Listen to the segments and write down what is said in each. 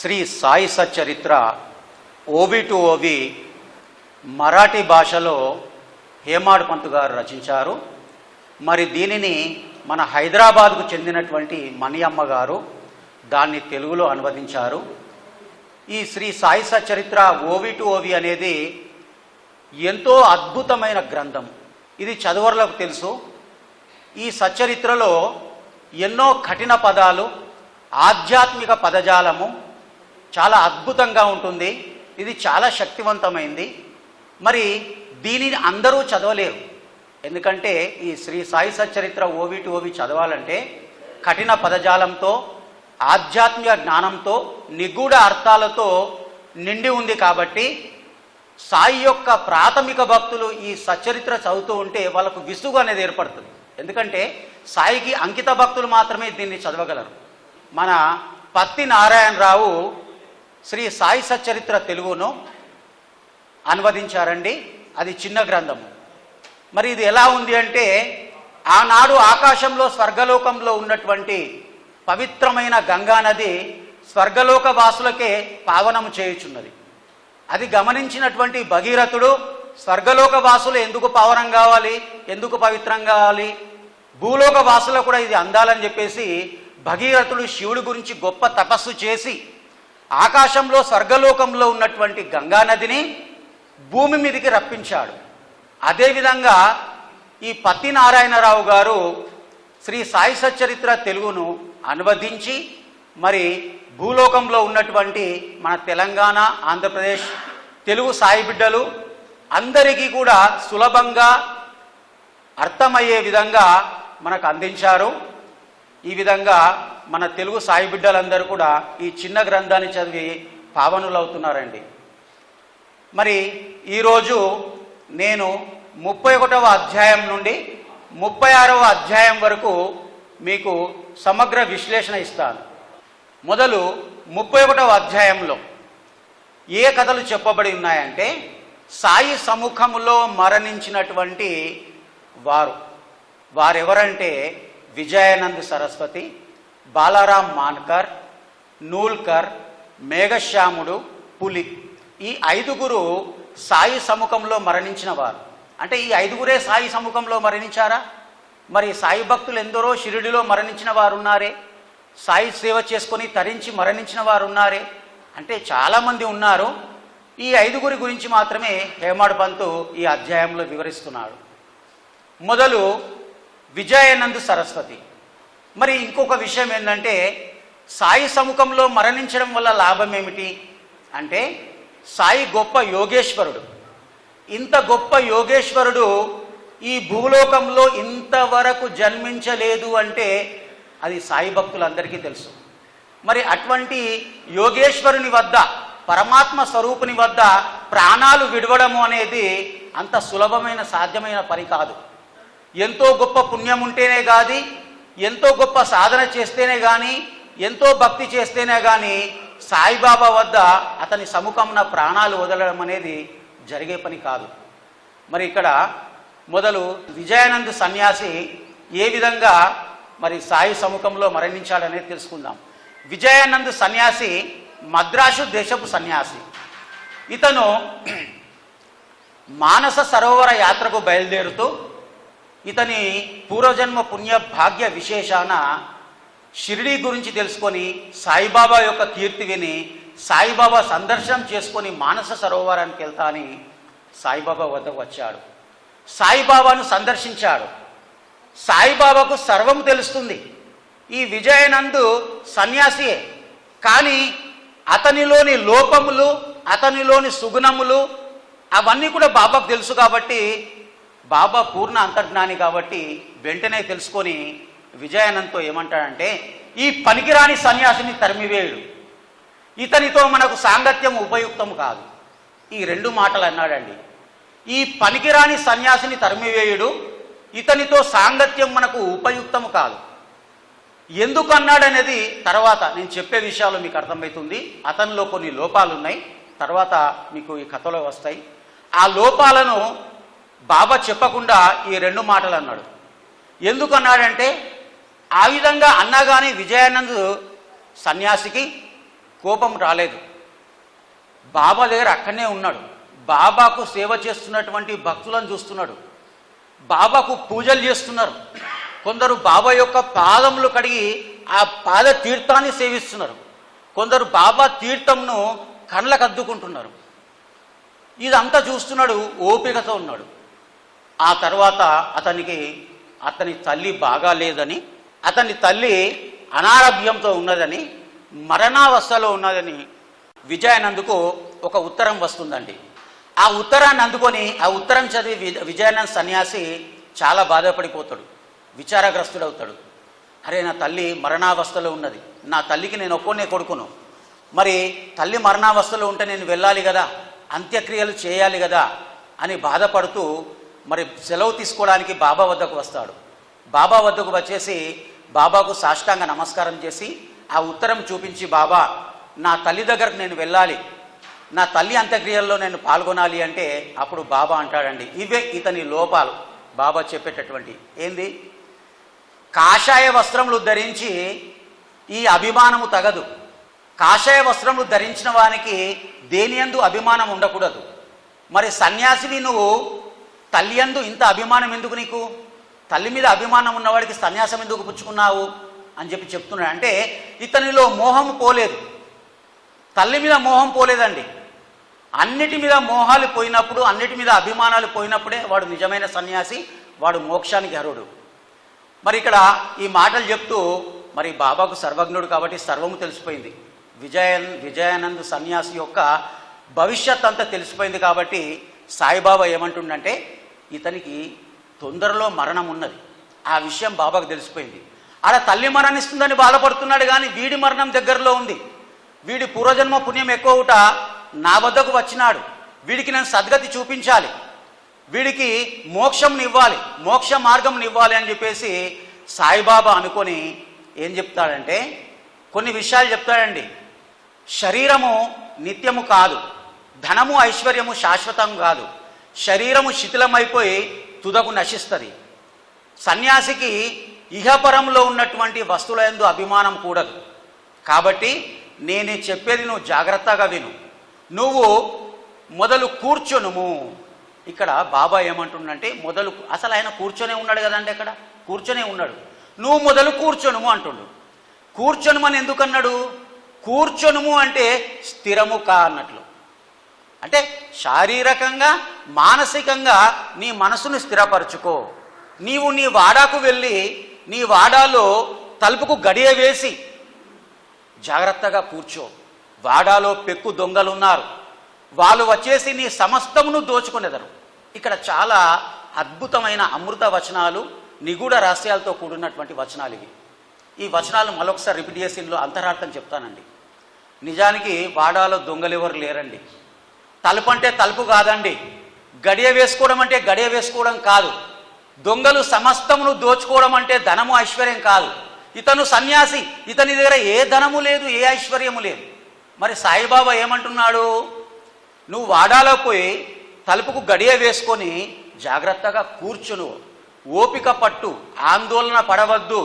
Shri Sai Satcharitra ఓవి to ఓవి Marathi భాషలో హేమాడ్ పంత్ గారు రచించారు. మరి దీనిని మన హైదరాబాద్కు చెందినటువంటి మణియమ్మ గారు దాన్ని తెలుగులో అనువదించారు. ఈ శ్రీ సాయి సచ్చరిత్ర ఓవి టు ఓవి అనేది ఎంతో అద్భుతమైన గ్రంథం. ఇది చదువర్లకు తెలుసు. ఈ సచ్చరిత్రలో ఎన్నో కఠిన పదాలు, ఆధ్యాత్మిక పదజాలము చాలా అద్భుతంగా ఉంటుంది. ఇది చాలా శక్తివంతమైంది. మరి దీనిని అందరూ చదవలేరు. ఎందుకంటే ఈ శ్రీ సాయి సచ్చరిత్ర ఓవి టు ఓవి చదవాలంటే కఠిన పదజాలంతో, ఆధ్యాత్మిక జ్ఞానంతో, నిగూఢ అర్థాలతో నిండి ఉంది. కాబట్టి సాయి యొక్క ప్రాథమిక భక్తులు ఈ సచ్చరిత్ర చదువుతూ ఉంటే వాళ్ళకు విసుగు అనేది ఏర్పడుతుంది. ఎందుకంటే సాయికి అంకిత భక్తులు మాత్రమే దీన్ని చదవగలరు. మన పత్తి నారాయణరావు శ్రీ సాయి సచ్చరిత్ర తెలుగును అనువదించారండి. అది చిన్న గ్రంథము. మరి ఇది ఎలా ఉంది అంటే, ఆనాడు ఆకాశంలో స్వర్గలోకంలో ఉన్నటువంటి పవిత్రమైన గంగా నది స్వర్గలోక వాసులకే పావనము చేయుచున్నది. అది గమనించినటువంటి భగీరథుడు, స్వర్గలోక వాసులు ఎందుకు పావనం కావాలి, ఎందుకు పవిత్రం కావాలి, భూలోక వాసులకు కూడా ఇది అందాలని చెప్పేసి భగీరథుడు శివుడి గురించి గొప్ప తపస్సు చేసి ఆకాశంలో స్వర్గలోకంలో ఉన్నటువంటి గంగా నదిని భూమి మీదకి రప్పించాడు. అదేవిధంగా ఈ పత్తి నారాయణరావు గారు శ్రీ సాయి సచ్చరిత్ర తెలుగును అనువదించి మరి భూలోకంలో ఉన్నటువంటి మన తెలంగాణ, ఆంధ్రప్రదేశ్ తెలుగు సాయి బిడ్డలు అందరికీ కూడా సులభంగా అర్థమయ్యే విధంగా మనకు అందించారు. ఈ విధంగా మన తెలుగు సాయి బిడ్డలందరూ కూడా ఈ చిన్న గ్రంథాన్ని చదివి పావనులవుతున్నారండి. మరి ఈరోజు నేను 31వ అధ్యాయం నుండి 36వ అధ్యాయం వరకు మీకు సమగ్ర విశ్లేషణ ఇస్తాను. మొదలు 31వ అధ్యాయంలో ఏ కథలు చెప్పబడి ఉన్నాయంటే, సాయి సముఖములో మరణించినటువంటి వారెవరంటే విజయానంద్ సరస్వతి, బాలారాం మాన్కర్, నూల్కర్, మేఘశ్యాముడు, పులి. ఈ 5గురు సాయి సముఖంలో మరణించిన వారు. అంటే ఈ 5గురే సాయి సముఖంలో మరణించారా? మరి సాయి భక్తులు ఎందరో షిరిడిలో మరణించిన వారు ఉన్నారే, సాయి సేవ చేసుకొని తరించి మరణించిన వారు ఉన్నారే. అంటే చాలామంది ఉన్నారు. ఈ 5గురి గురించి మాత్రమే హేమాడ్ పంత్ ఈ అధ్యాయంలో వివరిస్తున్నాడు. మొదలు విజయానంద్ సరస్వతి. మరి ఇంకొక విషయం ఏంటంటే, సాయి సముఖంలో మరణించడం వల్ల లాభం ఏమిటి అంటే, సాయి గొప్ప యోగేశ్వరుడు. ఇంత గొప్ప యోగేశ్వరుడు ఈ భూలోకంలో ఇంతవరకు జన్మించలేదు అంటే అది సాయి భక్తులందరికీ తెలుసు. మరి అటువంటి యోగేశ్వరుని వద్ద, పరమాత్మ స్వరూపుని వద్ద ప్రాణాలు విడవడము అనేది అంత సులభమైన సాధ్యమైన పని కాదు. ఎంతో గొప్ప పుణ్యం ఉంటేనే కాదు, ఎంతో గొప్ప సాధన చేస్తేనే కానీ, ఎంతో భక్తి చేస్తేనే కానీ సాయిబాబా వద్ద అతని సముఖంన ప్రాణాలు వదలడం అనేది జరిగే పని కాదు. మరి ఇక్కడ మొదలు విజయానంద్ సన్యాసి ఏ విధంగా మరి సాయి సముఖంలో మరణించాడనేది తెలుసుకుందాం. విజయానంద్ సన్యాసి మద్రాసు దేశపు సన్యాసి. ఇతను మానస సరోవర యాత్రకు బయలుదేరుతూ ఇతని పూర్వజన్మ పుణ్య భాగ్య విశేషాన షిరిడి గురించి తెలుసుకొని, సాయిబాబా యొక్క కీర్తి విని సాయిబాబా సందర్శనం చేసుకొని మానస సరోవరానికి వెళ్తా అని సాయిబాబా వద్దకు వచ్చాడు. సాయిబాబాను సందర్శించాడు. సాయిబాబాకు సర్వం తెలుస్తుంది. ఈ విజయానంద్ సన్యాసియే, కానీ అతనిలోని లోపములు, అతనిలోని సుగుణములు అవన్నీ కూడా బాబాకు తెలుసు. కాబట్టి బాబా పూర్ణ అంతర్జ్ఞాని కాబట్టి వెంటనే తెలుసుకొని విజయానంద్తో ఏమంటాడంటే, ఈ పనికిరాని సన్యాసిని తరిమివేయుడు, ఇతనితో మనకు సాంగత్యం ఉపయుక్తం కాదు. ఈ 2 మాటలు అన్నాడండి. ఈ పనికిరాని సన్యాసిని తరిమివేయుడు, ఇతనితో సాంగత్యం మనకు ఉపయుక్తం కాదు. ఎందుకు అన్నాడనేది తర్వాత నేను చెప్పే విషయాలు మీకు అర్థమవుతుంది. అతనిలో కొన్ని లోపాలు ఉన్నాయి, తర్వాత మీకు ఈ కథలో వస్తాయి. ఆ లోపాలను బాబా చెప్పకుండా ఈ 2 మాటలు అన్నాడు. ఎందుకు అన్నాడంటే, ఆ విధంగా అన్నగానే విజయానంద్ సన్యాసికి కోపం రాలేదు. బాబా దగ్గర అక్కడనే ఉన్నాడు. బాబాకు సేవ చేస్తున్నటువంటి భక్తులను చూస్తున్నాడు. బాబాకు పూజలు చేస్తున్నారు. కొందరు బాబా యొక్క పాదములు కడిగి ఆ పాద తీర్థాన్ని సేవిస్తున్నారు. కొందరు బాబా తీర్థంను కళ్ళకు అద్దుకుంటున్నారు. ఇదంతా చూస్తున్నాడు, ఓపికతో ఉన్నాడు. ఆ తర్వాత అతని తల్లి బాగా లేదని, అతని తల్లి అనారోగ్యంతో ఉన్నదని, మరణావస్థలో ఉన్నదని విజయానంద్కు ఒక ఉత్తరం వస్తుందండి. ఆ ఉత్తరాన్ని అందుకొని ఆ ఉత్తరం చదివి విజయానంద్ సన్యాసి చాలా బాధపడిపోతాడు, విచారగ్రస్తుడవుతాడు. అరే, నా తల్లి మరణావస్థలో ఉన్నది, నా తల్లికి నేను ఒక్కనే కొడుకును, మరి తల్లి మరణావస్థలో ఉంటే నేను వెళ్ళాలి కదా, అంత్యక్రియలు చేయాలి కదా అని బాధపడుతూ మరి సెలవు తీసుకోవడానికి బాబా వద్దకు వస్తాడు. బాబా వద్దకు వచ్చేసి బాబాకు సాష్టాంగ నమస్కారం చేసి ఆ ఉత్తరం చూపించి, బాబా, నా తల్లి దగ్గరకు నేను వెళ్ళాలి, నా తల్లి అంత్యక్రియల్లో నేను పాల్గొనాలి అంటే అప్పుడు బాబా అంటాడండి, ఇవే ఇతని లోపాలు. బాబా చెప్పేటటువంటి ఏంది, కాషాయ వస్త్రములు ధరించి ఈ అభిమానము తగదు. కాషాయ వస్త్రములు ధరించిన వానికి దేనియందు అభిమానం ఉండకూడదు. మరి సన్యాసివి నువ్వు, తల్లి యందు ఇంత అభిమానం ఎందుకు నీకు? తల్లి మీద అభిమానం ఉన్నవాడికి సన్యాసం ఎందుకు పుచ్చుకున్నావు అని చెప్తున్నాడు. అంటే ఇతనిలో మోహం పోలేదు, తల్లి మీద మోహం పోలేదండి. అన్నిటి మీద మోహాలు పోయినప్పుడు, అన్నిటి మీద అభిమానాలు పోయినప్పుడే వాడు నిజమైన సన్యాసి, వాడు మోక్షానికి అర్హుడు. మరి ఇక్కడ ఈ మాటలు చెప్తూ మరి బాబాకు సర్వజ్ఞుడు కాబట్టి సర్వము తెలిసిపోయింది. విజయానంద్ సన్యాసి యొక్క భవిష్యత్ అంతా తెలిసిపోయింది కాబట్టి సాయిబాబా ఏమంటుండంటే, ఇతనికి తొందరలో మరణం ఉన్నది, ఆ విషయం బాబాకు తెలిసిపోయింది. ఆడ తల్లి మరణిస్తుందని బాధపడుతున్నాడు, కానీ వీడి మరణం దగ్గరలో ఉంది. వీడి పూర్వజన్మ పుణ్యం ఎక్కువట నా వద్దకు వచ్చినాడు, వీడికి నేను సద్గతి చూపించాలి, వీడికి మోక్షంని ఇవ్వాలి, మోక్ష మార్గంని ఇవ్వాలి అని చెప్పేసి సాయిబాబా అనుకొని ఏం చెప్తాడంటే కొన్ని విషయాలు చెప్తాడండి. శరీరము నిత్యము కాదు, ధనము ఐశ్వర్యము శాశ్వతం కాదు, శరీరము శిథిలమైపోయి తుదకు నశిస్తుంది. సన్యాసికి ఇహపరంలో ఉన్నటువంటి వస్తువుల యందు అభిమానం కూడదు. కాబట్టి నేను చెప్పేది నువ్వు జాగ్రత్తగా విను. నువ్వు మొదలు కూర్చొనుము. ఇక్కడ బాబా ఏమంటుండంటే అసలు ఆయన కూర్చొనే ఉన్నాడు కదండి, అక్కడ కూర్చొనే ఉన్నాడు. నువ్వు మొదలు కూర్చొనుము అంటుండు. కూర్చొనుమని ఎందుకన్నాడు? కూర్చొనుము అంటే స్థిరము కా అన్నట్లు. అంటే శారీరకంగా మానసికంగా నీ మనసును స్థిరపరచుకో. నీవు నీ వాడాకు వెళ్ళి నీ వాడాలో తలుపుకు గడియ వేసి జాగ్రత్తగా కూర్చో. వాడాలో పెక్కు దొంగలు ఉన్నారు, వాళ్ళు వచ్చేసి నీ సమస్తమును దోచుకునేదరు. ఇక్కడ చాలా అద్భుతమైన అమృత వచనాలు, నిగూఢ రహస్యాలతో కూడినటువంటి వచనాలు ఇవి. ఈ వచనాలు మరొకసారి రిపీట్ చేసి ఇందులో అంతరార్థం చెప్తానండి. నిజానికి వాడాలో దొంగలు ఎవరు లేరండి. తలుపు అంటే తలుపు కాదండి, గడియ వేసుకోవడం అంటే గడియ వేసుకోవడం కాదు. దొంగలు సమస్తమును దోచుకోవడం అంటే ధనము ఐశ్వర్యం కాదు. ఇతను సన్యాసి, ఇతని దగ్గర ఏ ధనము లేదు, ఏ ఐశ్వర్యము లేదు. మరి సాయిబాబా ఏమంటున్నాడు? నువ్వు వాడాలో పోయి తలుపుకు గడియ వేసుకొని జాగ్రత్తగా కూర్చును, ఓపిక పట్టు, ఆందోళన పడవద్దు.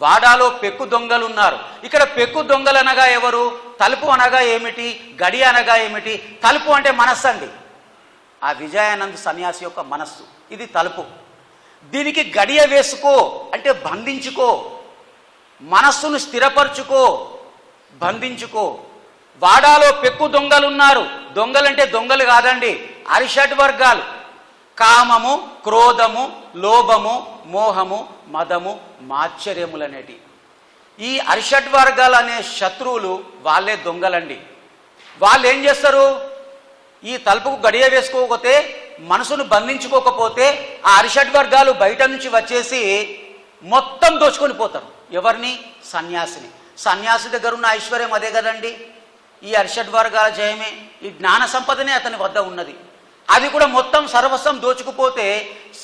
వాడాలో పెక్కు దొంగలు ఉన్నారు. ఇక్కడ పెక్కు దొంగలు అనగా ఎవరు? తలుపు అనగా ఏమిటి, గడియ అనగా ఏమిటి? తలుపు అంటే మనస్సు అండి. ఆ విజయానంద్ సన్యాసి యొక్క మనస్సు, ఇది తలుపు. దీనికి గడియ వేసుకో అంటే బంధించుకో, మనస్సును స్థిరపరచుకో, బంధించుకో. వాడాలో పెక్కు దొంగలు ఉన్నారు. దొంగలంటే దొంగలు కాదండి, అరిషడ్ వర్గాలు. కామము, క్రోధము, లోభము, మోహము, మదము, మాత్సర్యములనేటి ఈ అరిషడ్ వర్గాలు అనే శత్రువులు వాళ్ళే దొంగలండి. వాళ్ళు ఏం చేస్తారు? ఈ తలుపుకు గడియ వేసుకోకపోతే, మనసును బంధించుకోకపోతే ఆ అరిషడ్ వర్గాలు బయట నుంచి వచ్చేసి మొత్తం దోచుకొని పోతారు. ఎవరిని? సన్యాసిని. సన్యాసి దగ్గర ఉన్న ఐశ్వర్యం అదే కదండి, ఈ అరిషడ్ వర్గాల జయమే. ఈ జ్ఞాన సంపదనే అతని వద్ద ఉన్నది. అది కూడా మొత్తం సర్వస్వం దోచుకుపోతే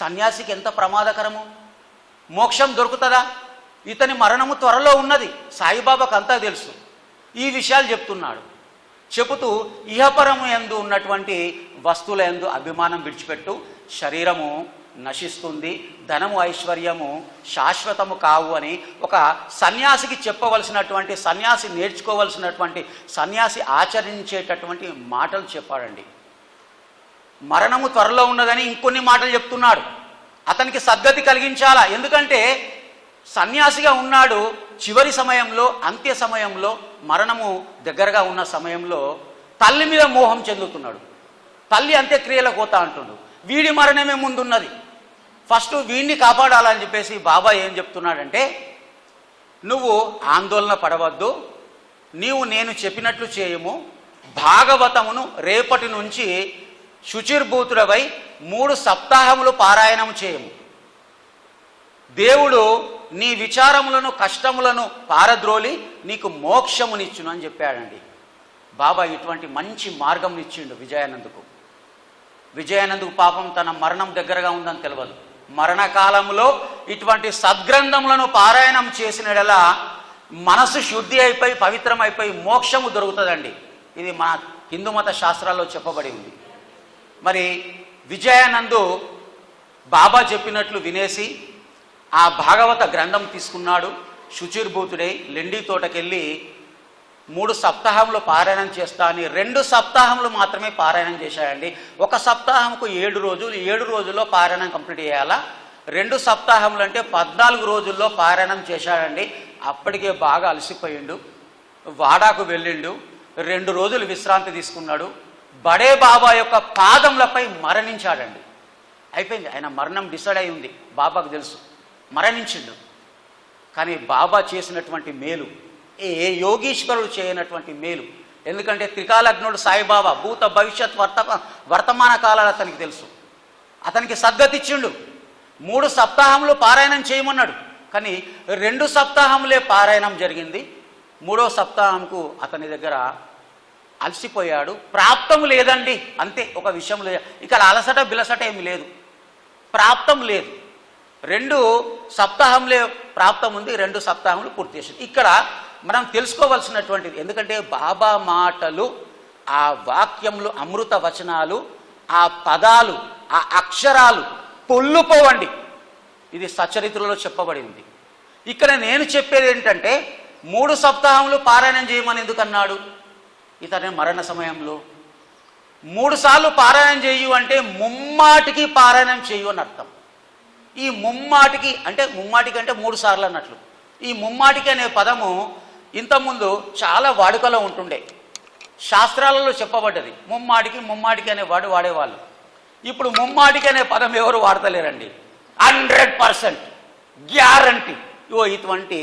సన్యాసికి ఎంత ప్రమాదకరము. మోక్షం దొరుకుతుందా? ఇతని మరణము త్వరలో ఉన్నది. సాయిబాబాకు అంతా తెలుసు. ఈ విషయాలు చెప్తున్నాడు. చెబుతూ ఇహపరము యందు ఉన్నటువంటి వస్తువుల యందు అభిమానం విడిచిపెట్టు, శరీరము నశిస్తుంది, ధనము ఐశ్వర్యము శాశ్వతము కావు అని ఒక సన్యాసికి చెప్పవలసినటువంటి, సన్యాసి నేర్చుకోవలసినటువంటి, సన్యాసి ఆచరించేటటువంటి మాటలు చెప్పాడండి. మరణము త్వరలో ఉన్నదని ఇంకొన్ని మాటలు చెప్తున్నాడు. అతనికి సద్గతి కలిగించాలా, ఎందుకంటే సన్యాసిగా ఉన్నాడు. చివరి సమయంలో, అంత్య సమయంలో, మరణము దగ్గరగా ఉన్న సమయంలో తల్లి మీద మోహం చెందుతున్నాడు. తల్లి అంత్యక్రియలకు పోతా అంటున్నాడు. వీడి మరణమే ముందున్నది, ఫస్ట్ వీడిని కాపాడాలని చెప్పేసి బాబా ఏం చెప్తున్నాడంటే, నువ్వు ఆందోళన పడవద్దు, నీవు నేను చెప్పినట్లు చేయము, భాగవతమును రేపటి నుంచి శుచిర్భూతుడవై 3 సప్తాహములు పారాయణం చేయము. దేవుడు నీ విచారములను, కష్టములను పారద్రోలి నీకు మోక్షమునిచ్చును అని చెప్పాడండి. బాబా ఇటువంటి మంచి మార్గం ఇచ్చిండు విజయానందుకు. విజయానందుకు పాపం తన మరణం దగ్గరగా ఉందని తెలియదు. మరణకాలంలో ఇటువంటి సద్గ్రంథములను పారాయణం చేసినడలా మనసు శుద్ధి అయిపోయి, పవిత్రమైపోయి మోక్షము దొరుకుతుందండి. ఇది మన హిందూ మత శాస్త్రాల్లో చెప్పబడి ఉంది. మరి విజయానందు బాబా చెప్పినట్లు వినేసి ఆ భాగవత గ్రంథం తీసుకున్నాడు. శుచిర్భూతుడై లెండి తోటకెళ్ళి 3 సప్తాహంలో పారాయణం చేస్తా అని 2 సప్తాహములు మాత్రమే పారాయణం చేశాడండి. ఒక సప్తాహంకు 7 రోజులు, 7 రోజుల్లో పారాయణం కంప్లీట్ చేయాలా. 2 సప్తాహములు అంటే 14 రోజుల్లో పారాయణం చేశాడండి. అప్పటికే బాగా అలసిపోయిండు. వాడాకు వెళ్ళిండు. 2 రోజులు విశ్రాంతి తీసుకున్నాడు. బడే బాబా యొక్క పాదములపై మరణించాడండి. అయిపోయింది, ఆయన మరణం డిసైడ్ అయి ఉంది, బాబాకు తెలుసు, మరణించిండు. కానీ బాబా చేసినటువంటి మేలు ఏ యోగీశ్వరుడు చేయనటువంటి మేలు. ఎందుకంటే త్రికాలజ్ఞుడు సాయిబాబా భూత భవిష్యత్ వర్తమాన కాలాలు అతనికి తెలుసు. అతనికి సద్గతి ఇచ్చిండు. 3 సప్తాహములు పారాయణం చేయమన్నాడు. కానీ 2 సప్తాహములే పారాయణం జరిగింది. 3వ సప్తాహంకు అతని దగ్గర అలసిపోయాడు. ప్రాప్తం లేదండి, అంతే. ఒక విషయం లేదు ఇక్కడ, అలసట బిలసట ఏమి లేదు, ప్రాప్తం లేదు. 2 సప్తాహంలే ప్రాప్తం ఉంది, 2 సప్తాహములు పూర్తి చేసింది. ఇక్కడ మనం తెలుసుకోవాల్సినటువంటిది, ఎందుకంటే బాబా మాటలు, ఆ వాక్యములు, అమృత వచనాలు, ఆ పదాలు, ఆ అక్షరాలు పొల్లుపోవండి. ఇది సచరిత్రలో చెప్పబడి ఉంది. ఇక్కడ నేను చెప్పేది ఏంటంటే 3 సప్తాహములు పారాయణం చేయమని ఎందుకన్నాడు? ఇతని మరణ సమయంలో 3 సార్లు పారాయణం చేయు అంటే ముమ్మాటికి పారాయణం చేయు అని అర్థం. ఈ ముమ్మాటికి అంటే 3 సార్లు అన్నట్లు. ఈ ముమ్మాటికి అనే పదము ఇంతకుముందు చాలా వాడుకలో ఉంటుండే, శాస్త్రాలలో చెప్పబడ్డది. ముమ్మాటికి అనే వాడేవాళ్ళు. ఇప్పుడు ముమ్మాటికి అనే పదం ఎవరు వాడతలేరండి. 100% గ్యారంటీ ఇటువంటి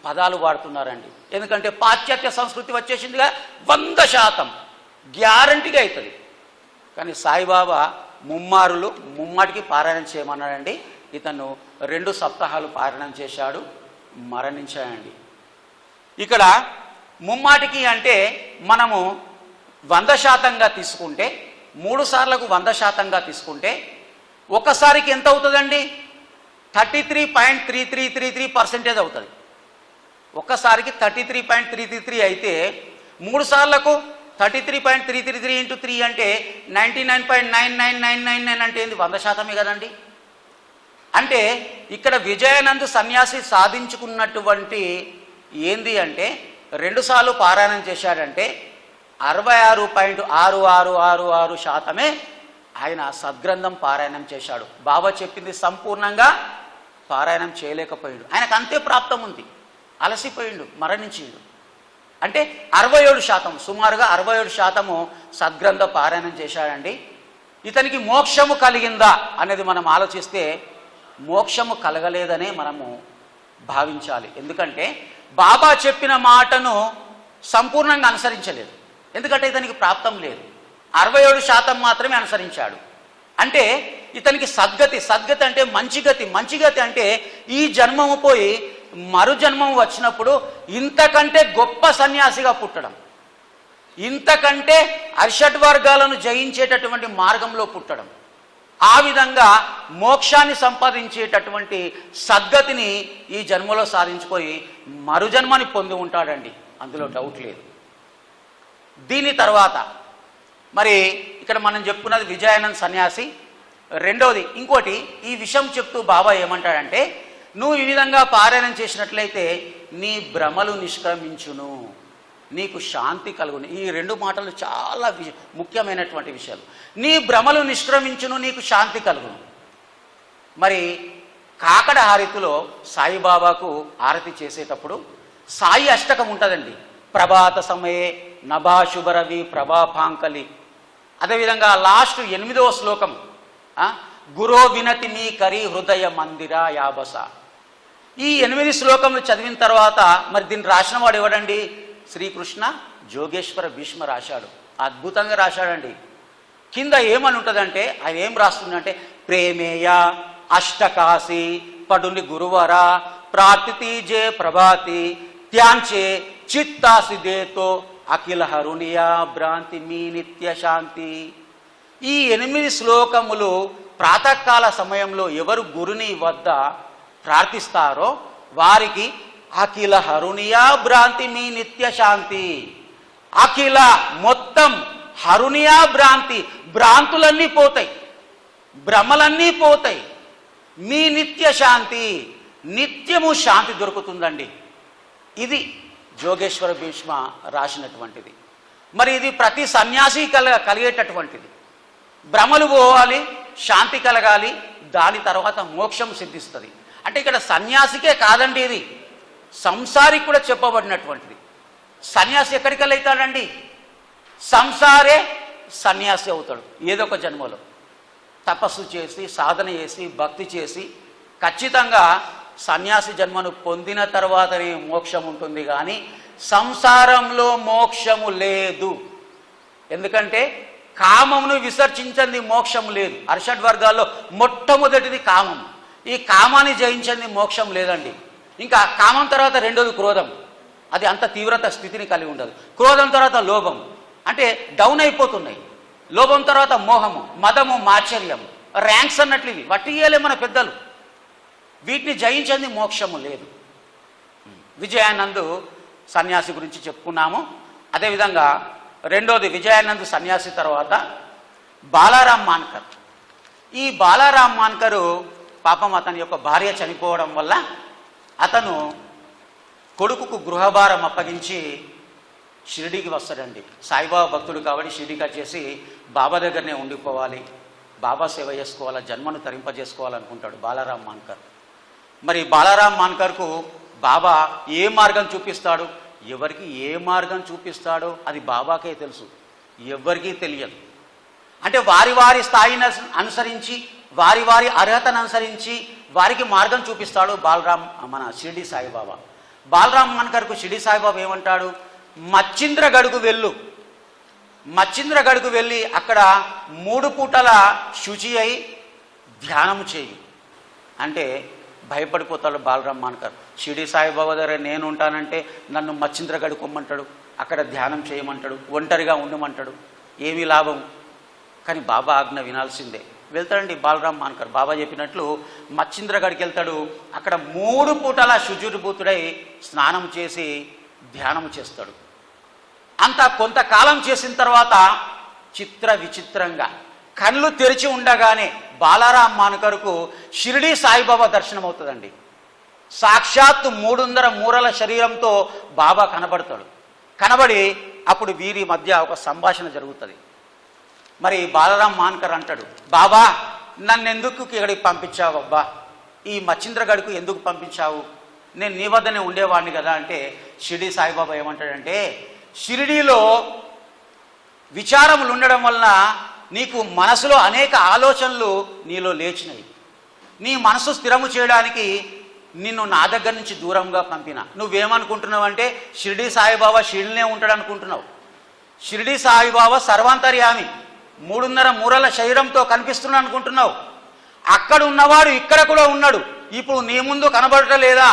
పదాలు వాడుతున్నారండి. ఎందుకంటే పాశ్చాత్య సంస్కృతి వచ్చేసిందిగా, 100% గ్యారంటీగా అవుతుంది. కానీ సాయిబాబా ముమ్మాటికి పారాయణం చేయమన్నాడండి. ఇతను 2 సప్తాహాలు పారాయణం చేశాడు, మరణించాడండి. ఇక్కడ ముమ్మాటికి అంటే మనము 100%గా తీసుకుంటే, 3 సార్లకు 100%గా తీసుకుంటే ఒకసారికి ఎంత అవుతుందండి? 33.3333% అవుతుంది. ఒక్కసారికి 33.333 అయితే 3 సార్లకు 33.333 × 3 అంటే 99.99999 అంటే ఏంది? 100% కదండి. అంటే ఇక్కడ విజయానంద్ సన్యాసి సాధించుకున్నటువంటి ఏంది అంటే 2 సార్లు పారాయణం చేశాడంటే 66.6666% ఆయన సద్గ్రంథం పారాయణం చేశాడు. బాబా చెప్పింది సంపూర్ణంగా పారాయణం చేయలేకపోయాడు. ఆయనకు అంతే ప్రాప్తం ఉంది, అలసిపోయిండు, మరణించిండు. అంటే 67%, సుమారుగా 67% సద్గ్రంథ పారాయణం చేశాడండి. ఇతనికి మోక్షము కలిగిందా అనేది మనం ఆలోచిస్తే మోక్షము కలగలేదనే మనము భావించాలి. ఎందుకంటే బాబా చెప్పిన మాటను సంపూర్ణంగా అనుసరించలేదు. ఎందుకంటే ఇతనికి ప్రాప్తం లేదు, 67% మాత్రమే అనుసరించాడు. అంటే ఇతనికి సద్గతి అంటే మంచి గతి అంటే ఈ జన్మము పోయి మరు జన్మం వచ్చినప్పుడు ఇంతకంటే గొప్ప సన్యాసిగా పుట్టడం, ఇంతకంటే అరిషడ్ వర్గాలను జయించేటటువంటి మార్గంలో పుట్టడం, ఆ విధంగా మోక్షాన్ని సంపాదించేటటువంటి సద్గతిని ఈ జన్మలో సాధించుకొని మరు జన్మని పొంది ఉంటాడండి, అందులో డౌట్ లేదు. దీని తర్వాత మరి ఇక్కడ మనం చెప్పుకున్నది విజయానంద్ సన్యాసి రెండవది ఇంకోటి, ఈ విషయం చెప్తూ బాబా ఏమంటాడంటే, నువ్వు ఈ విధంగా పారాయణం చేసినట్లయితే నీ భ్రమలు నిష్క్రమించును, నీకు శాంతి కలుగును. ఈ రెండు మాటలు చాలా ముఖ్యమైనటువంటి విషయాలు. నీ భ్రమలు నిష్క్రమించును, నీకు శాంతి కలుగును. మరి కాకడ హారతిలో సాయిబాబాకు హారతి చేసేటప్పుడు సాయి అష్టకం ఉంటుందండి. ప్రభాత సమయే నభాశుభరవి ప్రభాపాంకలి. అదేవిధంగా లాస్ట్ 8వ శ్లోకం, గురో వినతి మీ కరి హృదయ మందిర యాబస. ఈ 8 శ్లోకములు చదివిన తర్వాత మరి దీన్ని రాసిన వాడు ఎవడండి? శ్రీకృష్ణ జోగేశ్వర భీష్మ రాశాడు. అద్భుతంగా రాశాడండి. కింద ఏమని ఉంటుందంటే, ఆయన ఏం రాస్తుందంటే, ప్రేమేయ అష్టకాశి పడుని గురువర ప్రార్థితీజే ప్రభాతి త్యాంచే చిత్తాసి దేతో అఖిల హరునియా భ్రాంతి మీ నిత్య శాంతి. ఈ 8 శ్లోకములు ప్రాతకాల సమయంలో ఎవరు గురుని వద్ద ప్రార్థిస్తారో వారికి అఖిల హరునియా భ్రాంతి మీ నిత్య శాంతి. అఖిల మొత్తం, హరునియా భ్రాంతి, భ్రాంతులన్నీ పోతాయి, భ్రమలన్నీ పోతాయి, మీ నిత్య శాంతి, నిత్యము శాంతి దొరుకుతుందండి. ఇది జోగేశ్వర భీష్మ రాసినటువంటిది. మరి ఇది ప్రతి సన్యాసి కలిగేటటువంటిది. భ్రమలు పోవాలి, శాంతి కలగాలి, దాని తర్వాత మోక్షం సిద్ధిస్తుంది. అంటే ఇక్కడ సన్యాసికే కాదండి, ఇది సంసారికి కూడా చెప్పబడినటువంటిది. సన్యాసి ఎక్కడికి వెళ్తాడండి? సంసారే సన్యాసి అవుతాడు. ఏదో ఒక జన్మలో తపస్సు చేసి, సాధన చేసి, భక్తి చేసి ఖచ్చితంగా సన్యాసి జన్మను పొందిన తర్వాతనే మోక్షం ఉంటుంది. కానీ సంసారంలో మోక్షము లేదు. ఎందుకంటే కామమును విసర్జించింది మోక్షం లేదు. అరిషడ్ వర్గాల్లో మొట్టమొదటిది కామం. ఈ కామాన్ని జయించింది మోక్షం లేదండి. ఇంకా కామం తర్వాత రెండోది క్రోధం. అది అంత తీవ్రత స్థితిని కలిగి ఉండదు. క్రోధం తర్వాత లోభం, అంటే డౌన్ అయిపోతున్నాయి. లోభం తర్వాత మోహము, మదము, మాచర్యం, ర్యాంక్స్ అన్నట్లు ఇవి వట్టియలే మన పెద్దలు. వీటిని జయించింది మోక్షము లేదు. విజయానందు సన్యాసి గురించి చెప్పుకున్నాము. అదేవిధంగా రెండోది విజయానంద్ సన్యాసి తర్వాత బాలారాం మాన్కర్. ఈ బాలారాం మాన్కరు పాపం అతని యొక్క భార్య చనిపోవడం వల్ల అతను కొడుకుకు గృహభారం అప్పగించి షిరిడీకి వస్తాడండి. సాయిబాబా భక్తుడు కాబట్టి షిరిడీకి వచ్చేసి బాబా దగ్గరనే ఉండిపోవాలి, బాబా సేవ చేసుకోవాలా, జన్మను తరింపజేసుకోవాలనుకుంటాడు బాలారాం మాన్కర్. మరి బాలారాం మాన్కర్కు బాబా ఏ మార్గం చూపిస్తాడు, ఎవరికి ఏ మార్గం చూపిస్తాడో అది బాబాకే తెలుసు, ఎవరికీ తెలియదు. అంటే వారి వారి స్థాయిని అనుసరించి, వారి వారి అర్హతను అనుసరించి వారికి మార్గం చూపిస్తాడు బాలరాం మన షిరిడి సాయిబాబా. బాలరాం మాన్కర్కు షిరిడి సాయిబాబా ఏమంటాడు, మచ్చింద్రగఢ్కు వెళ్ళు, మచ్చింద్రగఢ్కు వెళ్ళి అక్కడ 3 పూటల శుచి అయి ధ్యానం చేయి అంటే భయపడిపోతాడు బాలరాం మాన్కర్. షిరిడి సాయిబాబా దగ్గర నేను ఉంటానంటే నన్ను మచ్చింద్రగఢ్ కొమ్మంటాడు, అక్కడ ధ్యానం చేయమంటాడు, ఒంటరిగా ఉండమంటాడు, ఏమీ లాభం. కానీ బాబా ఆజ్ఞ వినాల్సిందే. వెళ్తాడండి బాలరాం మాన్కర్. బాబా చెప్పినట్లు మచ్చింద్రగఢ్కి వెళ్తాడు. అక్కడ 3 పూటల శుచిర్భూతుడై స్నానం చేసి ధ్యానం చేస్తాడు. అంత కొంతకాలం చేసిన తర్వాత చిత్ర విచిత్రంగా కళ్ళు తెరిచి ఉండగానే బాలారాం మాన్కర్కు షిరిడి సాయిబాబా దర్శనం అవుతుందండి. సాక్షాత్తు 300 మూరల శరీరంతో బాబా కనబడతాడు. కనబడి అప్పుడు వీరి మధ్య ఒక సంభాషణ జరుగుతుంది. మరి బాలారాం మాన్కర్ అంటాడు, బాబా నన్ను ఎందుకు ఇక్కడికి పంపించావు అబ్బా, ఈ మచ్చింద్రగఢ్కు ఎందుకు పంపించావు, నేను నీ వద్దనే ఉండేవాడిని కదా. అంటే షిరిడి సాయిబాబా ఏమంటాడంటే, షిరిడీలో విచారములు ఉండడం వలన నీకు మనసులో అనేక ఆలోచనలు నీలో లేచినాయి. నీ మనసు స్థిరము చేయడానికి నిన్ను నా దగ్గర నుంచి దూరంగా పంపిన. నువ్వేమనుకుంటున్నావు అంటే షిరిడి సాయిబాబా షిరిడినే ఉంటాడు అనుకుంటున్నావు. షిరిడి సాయిబాబా సర్వాంతర్యామి, 300 మూరల శరీరంతో కనిపిస్తున్నాడు అనుకుంటున్నావు. అక్కడ ఉన్నవాడు ఇక్కడ కూడా ఉన్నాడు. ఇప్పుడు నీ ముందు కనబడటం లేదా?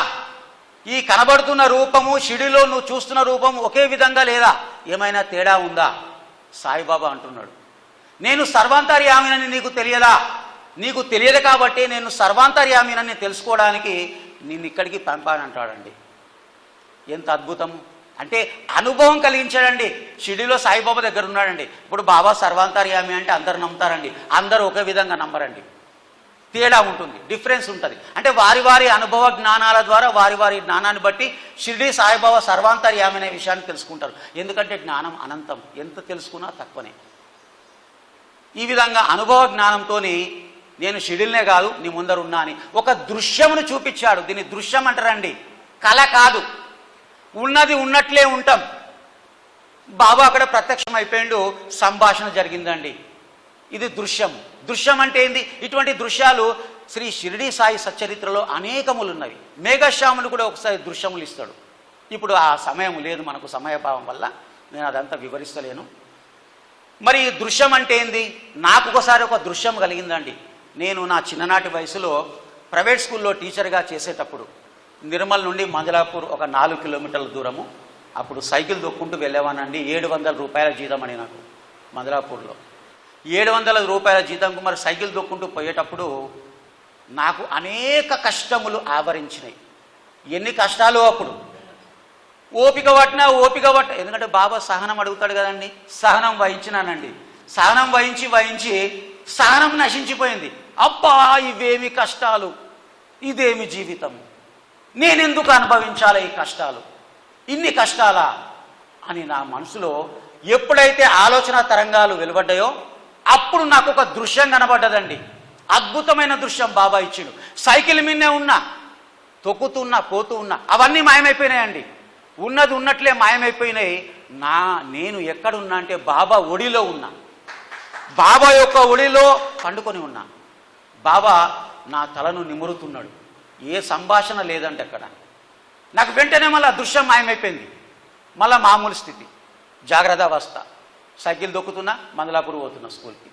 ఈ కనబడుతున్న రూపము, షిరిడిలో నువ్వు చూస్తున్న రూపము ఒకే విధంగా లేదా? ఏమైనా తేడా ఉందా? సాయిబాబా అంటున్నాడు, నేను సర్వాంతర్యామినని నీకు తెలియదా? నీకు తెలియదు కాబట్టి నేను సర్వాంతర్యామినని తెలుసుకోవడానికి నిన్ను ఇక్కడికి పంపానంటాడండి. ఎంత అద్భుతం! అంటే అనుభవం కలిగించాడండి. షిరిడీలో సాయిబాబా దగ్గర ఉన్నాడండి. ఇప్పుడు బాబా సర్వాంతర్యామి అంటే అందరు నమ్ముతారండి, అందరూ ఒకే విధంగా నమ్మరండి. తేడా ఉంటుంది, డిఫరెన్స్ ఉంటుంది. అంటే వారి వారి అనుభవ జ్ఞానాల ద్వారా వారి వారి జ్ఞానాన్ని బట్టి షిరిడీ సాయిబాబా సర్వాంతర్యామి అనే విషయాన్ని తెలుసుకుంటారు. ఎందుకంటే జ్ఞానం అనంతం, ఎంత తెలుసుకున్నా తక్కువనే. ఈ విధంగా అనుభవ జ్ఞానంతో నేను షిరిడీలనే కాదు నీ ముందర ఉన్నా అని ఒక దృశ్యమును చూపించాడు. దీన్ని దృశ్యం అంటారండి, కళ కాదు. ఉన్నది ఉన్నట్లే ఉంటాం. బాబా అక్కడ ప్రత్యక్షం అయిపోయిండు, సంభాషణ జరిగిందండి. ఇది దృశ్యం. దృశ్యం అంటే ఏంది? ఇటువంటి దృశ్యాలు శ్రీ షిరిడీ సాయి సచ్చరిత్రలో అనేకములు ఉన్నవి. మేఘశ్యాములు కూడా ఒకసారి దృశ్యములు ఇస్తాడు. ఇప్పుడు ఆ సమయం లేదు మనకు, సమయభావం వల్ల నేను అదంతా వివరిస్తలేను. మరి ఈ దృశ్యం అంటే ఏంది? నాకు ఒకసారి ఒక దృశ్యం కలిగిందండి. నేను నా చిన్ననాటి వయసులో ప్రైవేట్ స్కూల్లో టీచర్గా చేసేటప్పుడు నిర్మల్ నుండి మంజలాపూర్ ఒక 4 కిలోమీటర్ల దూరము. అప్పుడు సైకిల్ దొక్కుంటూ వెళ్ళేవానండి. 700 రూపాయల జీతం అని నాకు మంజలాపూర్లో 700 రూపాయల జీతంకు మరి సైకిల్ దొక్కుంటూ పోయేటప్పుడు నాకు అనేక కష్టములు ఆవరించినాయి. ఎన్ని కష్టాలు అప్పుడు! ఓపిక పట్ట, ఎందుకంటే బాబా సహనం అడుగుతాడు కదండి. సహనం వహించినానండి. సహనం వహించి సహనం నశించిపోయింది. అబ్బా, ఇవేమి కష్టాలు, ఇదేమి జీవితం, నేనెందుకు అనుభవించాలి ఈ కష్టాలు, ఇన్ని కష్టాలా అని నా మనసులో ఎప్పుడైతే ఆలోచన తరంగాలు వెలువడ్డాయో అప్పుడు నాకు ఒక దృశ్యం కనబడ్డదండి. అద్భుతమైన దృశ్యం బాబా ఇచ్చిండు. సైకిల్ మీదనే ఉన్నా, తొక్కుతున్నా, పోతూ ఉన్నా, అవన్నీ మాయమైపోయినాయండి. ఉన్నది ఉన్నట్లే మాయమైపోయినాయి. నేను ఎక్కడున్నా అంటే బాబా ఒడిలో ఉన్నా, బాబా యొక్క ఒడిలో పండుకొని ఉన్నా. బాబా నా తలను నిమురుతున్నాడు. ఏ సంభాషణ లేదంటే అక్కడ. నాకు వెంటనే మళ్ళీ దృశ్యం మాయమైపోయింది. మళ్ళీ మామూలు స్థితి, జాగ్రత్త అవస్థ. సైకిల్ దొక్కుతున్నా, మందలాపూర్ పోతున్నా స్కూల్కి.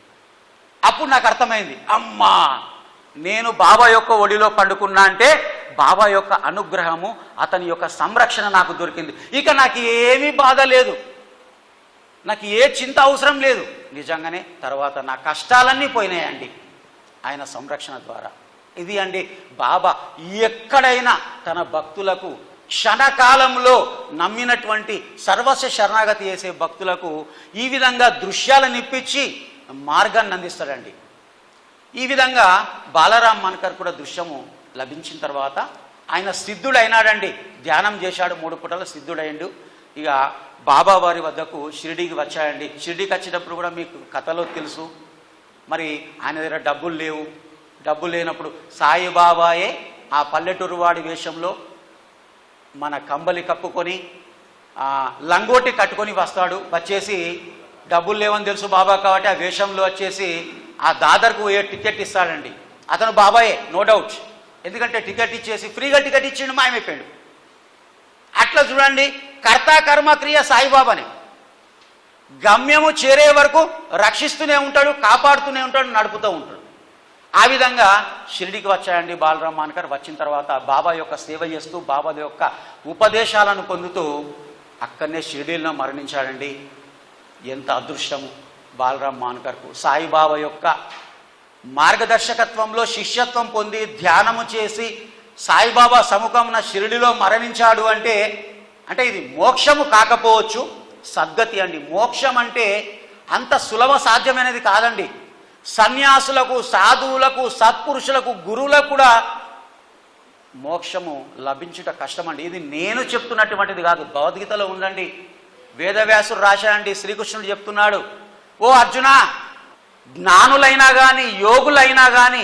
అప్పుడు నాకు అర్థమైంది, అమ్మా నేను బాబా యొక్క ఒడిలో పండుకున్నా అంటే బాబా యొక్క అనుగ్రహము, అతని యొక్క సంరక్షణ నాకు దొరికింది. ఇక నాకు ఏమీ బాధ లేదు, నాకు ఏ చింత అవసరం లేదు. నిజంగానే తర్వాత నా కష్టాలన్నీ పోయినాయండి ఆయన సంరక్షణ ద్వారా. ఇది అండి బాబా ఎక్కడైనా తన భక్తులకు క్షణకాలంలో నమ్మినటువంటి సర్వస్వ శరణాగతి చేసే భక్తులకు ఈ విధంగా దృశ్యాలను ఇప్పించి మార్గాన్ని అందిస్తాడండి. ఈ విధంగా బాలరాం మాన్కర్ కూడా దృశ్యము లభించిన తర్వాత ఆయన సిద్ధుడైనాడండి. ధ్యానం చేశాడు, 3 పూటలు సిద్ధుడైండు. ఇక బాబా వారి వద్దకు షిరిడీకి వచ్చాయండి. షిరిడీకి వచ్చినప్పుడు కూడా మీకు కథలో తెలుసు. మరి ఆయన దగ్గర డబ్బులు లేవు. డబ్బులు లేనప్పుడు సాయిబాబాయే ఆ పల్లెటూరు వాడి వేషంలో మన కంబలి కప్పుకొని లంగోటి కట్టుకొని వస్తాడు. వచ్చేసి డబ్బులు లేవని తెలుసు బాబా కాబట్టి ఆ వేషంలో వచ్చేసి ఆ దాదర్కు పోయే టికెట్ ఇస్తాడండి. అతను బాబాయే, నో డౌట్. ఎందుకంటే టికెట్ ఇచ్చేసి ఫ్రీగా టికెట్ ఇచ్చిండు, మాయమైపోయాడు. అట్లా చూడండి, కర్త కర్మ క్రియ సాయిబాబాని గమ్యము చేరే వరకు రక్షిస్తూనే ఉంటాడు, కాపాడుతూనే ఉంటాడు, నడుపుతూ ఉంటాడు. ఆ విధంగా షిరిడీకి వచ్చాయండి బాలరాం మాన్కర్. వచ్చిన తర్వాత బాబా యొక్క సేవ చేస్తూ బాబా యొక్క ఉపదేశాలను పొందుతూ అక్కడనే షిరిడీలో మరణించాడండి. ఎంత అదృష్టము బాలరాం మాన్కర్కు. సాయిబాబా యొక్క మార్గదర్శకత్వంలో శిష్యత్వం పొంది ధ్యానము చేసి సాయిబాబా సముఖమున షిరిడీలో మరణించాడు అంటే ఇది మోక్షము కాకపోవచ్చు, సద్గతి అండి. మోక్షం అంటే అంత సులభ సాధ్యమైనది కాదండి. సన్యాసులకు, సాధువులకు, సత్పురుషులకు, గురువులకు కూడా మోక్షము లభించుట కష్టమండి. ఇది నేను చెప్తున్నటువంటిది కాదు, భగవద్గీతలో ఉందండి. వేదవ్యాసుడు రాశాడండి. శ్రీకృష్ణుడు చెప్తున్నాడు, ఓ అర్జున, జ్ఞానులైనా కానీ యోగులైనా కానీ